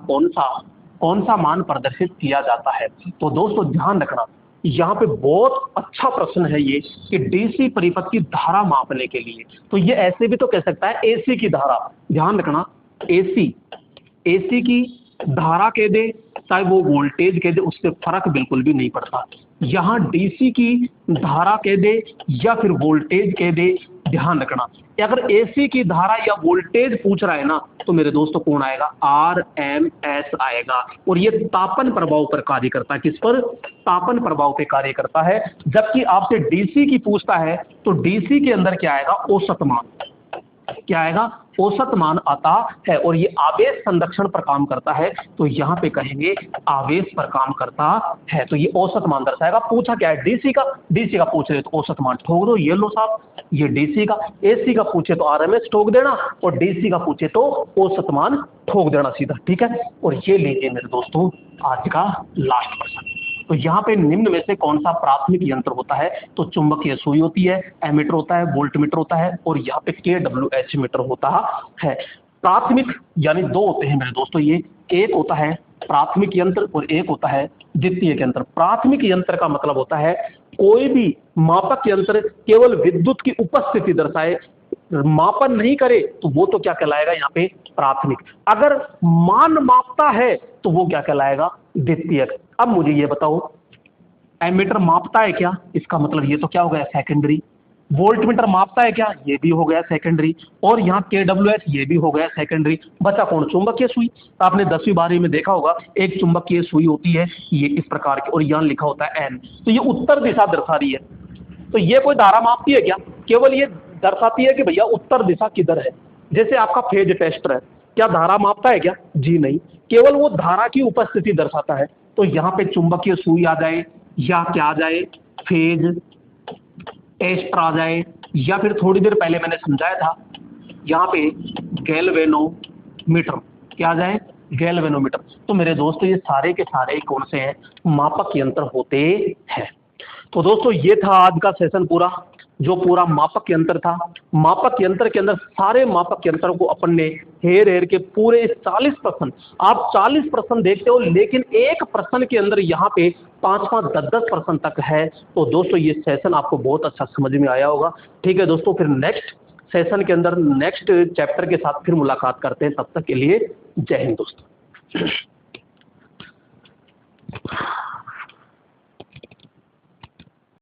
कौन सा मान प्रदर्शित किया जाता है। तो दोस्तों ध्यान रखना, यहाँ पे बहुत अच्छा प्रश्न है ये कि डीसी परिपथ की धारा मापने के लिए, तो ये ऐसे भी तो कह सकता है एसी की धारा। ध्यान रखना, एसी की धारा कह दे चाहे वो वोल्टेज कह दे, उससे फर्क बिल्कुल भी नहीं पड़ता। यहाँ डीसी की धारा कह दे या फिर वोल्टेज कह दे, ध्यान रखना अगर एसी की धारा या वोल्टेज पूछ रहा है ना, तो मेरे दोस्तों कौन आएगा, आरएमएस आएगा। और ये तापन प्रभाव पर कार्य करता है, किस पर, तापन प्रभाव पे कार्य करता है। जबकि आपसे डीसी की पूछता है तो डीसी के अंदर क्या आएगा, औसत मान, क्या आएगा, औसत मान आता है। और ये आवेश संरक्षण पर काम करता है, तो यहाँ पे कहेंगे आवेश पर काम करता है, तो ये औसत मान दर्शाएगा। पूछा क्या है, डीसी का पूछ रहे तो औसत मान ठोक दो, ये लो साहब, ये डीसी का। एसी का पूछे तो आरएमएस ठोक देना, और डीसी का पूछे तो औसत मान ठोक देना सीधा, ठीक है। और ये लीजिए मेरे दोस्तों आज का लास्ट क्वेश्चन। तो यहाँ पे निम्न में से कौन सा प्राथमिक यंत्र होता है, तो चुंबकीय सुई होती है, एमीटर होता है, वोल्टमीटर होता है, और यहाँ पे KWH मीटर होता है। प्राथमिक यानी दो होते हैं मेरे दोस्तों, ये एक होता है प्राथमिक यंत्र और एक होता है द्वितीयक यंत्र। प्राथमिक यंत्र का मतलब होता है कोई भी मापक यंत्र केवल विद्युत की उपस्थिति दर्शाए, मापन नहीं करे तो वो तो क्या कहलाएगा यहाँ पे प्राथमिक। अगर मान मापता है तो वो क्या कहलाएगा, द्वितीयक। अब मुझे ये बताओ, एमीटर मापता है क्या, इसका मतलब ये तो क्या हो गया, सेकेंडरी। वोल्टमीटर मापता है क्या, ये भी हो गया सेकेंडरी। और यहाँ KWH ये भी हो गया सेकेंडरी। बचा कौन, चुंबकीय सुई। आपने 10वीं 12वीं में देखा होगा, एक चुंबकीय सुई होती है ये इस प्रकार की, और यहाँ लिखा होता है N, तो ये उत्तर दिशा दर्शा रही है। तो ये कोई धारा मापती है क्या, केवल ये दर्शाती है कि भैया उत्तर दिशा किधर है। जैसे आपका फेज टेस्टर है, क्या धारा मापता है क्या, जी नहीं, केवल वो धारा की उपस्थिति दर्शाता है। तो यहाँ पे चुंबकीय सुई आ जाए या क्या आ जाए, फेज टेस्टर आ जाए, या फिर थोड़ी देर पहले मैंने समझाया था यहाँ पे गैल्वेनोमीटर, क्या आ जाए, गैल्वेनोमीटर। तो मेरे दोस्तों ये सारे के सारे कौन से हैं, मापक यंत्र होते हैं। तो दोस्तों ये था आज का सेशन पूरा, जो पूरा मापक यंत्र था। मापक यंत्र के अंदर सारे मापक यंत्रों को अपन ने हेर के पूरे 40 प्रश्न, आप 40 प्रश्न देखते हो, लेकिन एक प्रश्न के अंदर यहाँ पे 5-5, 10-10 प्रश्न तक है। तो दोस्तों ये सेशन आपको बहुत अच्छा समझ में आया होगा। ठीक है दोस्तों, फिर नेक्स्ट सेशन के अंदर नेक्स्ट चैप्टर के साथ फिर मुलाकात करते हैं। तब तक के लिए जय हिंद दोस्तों।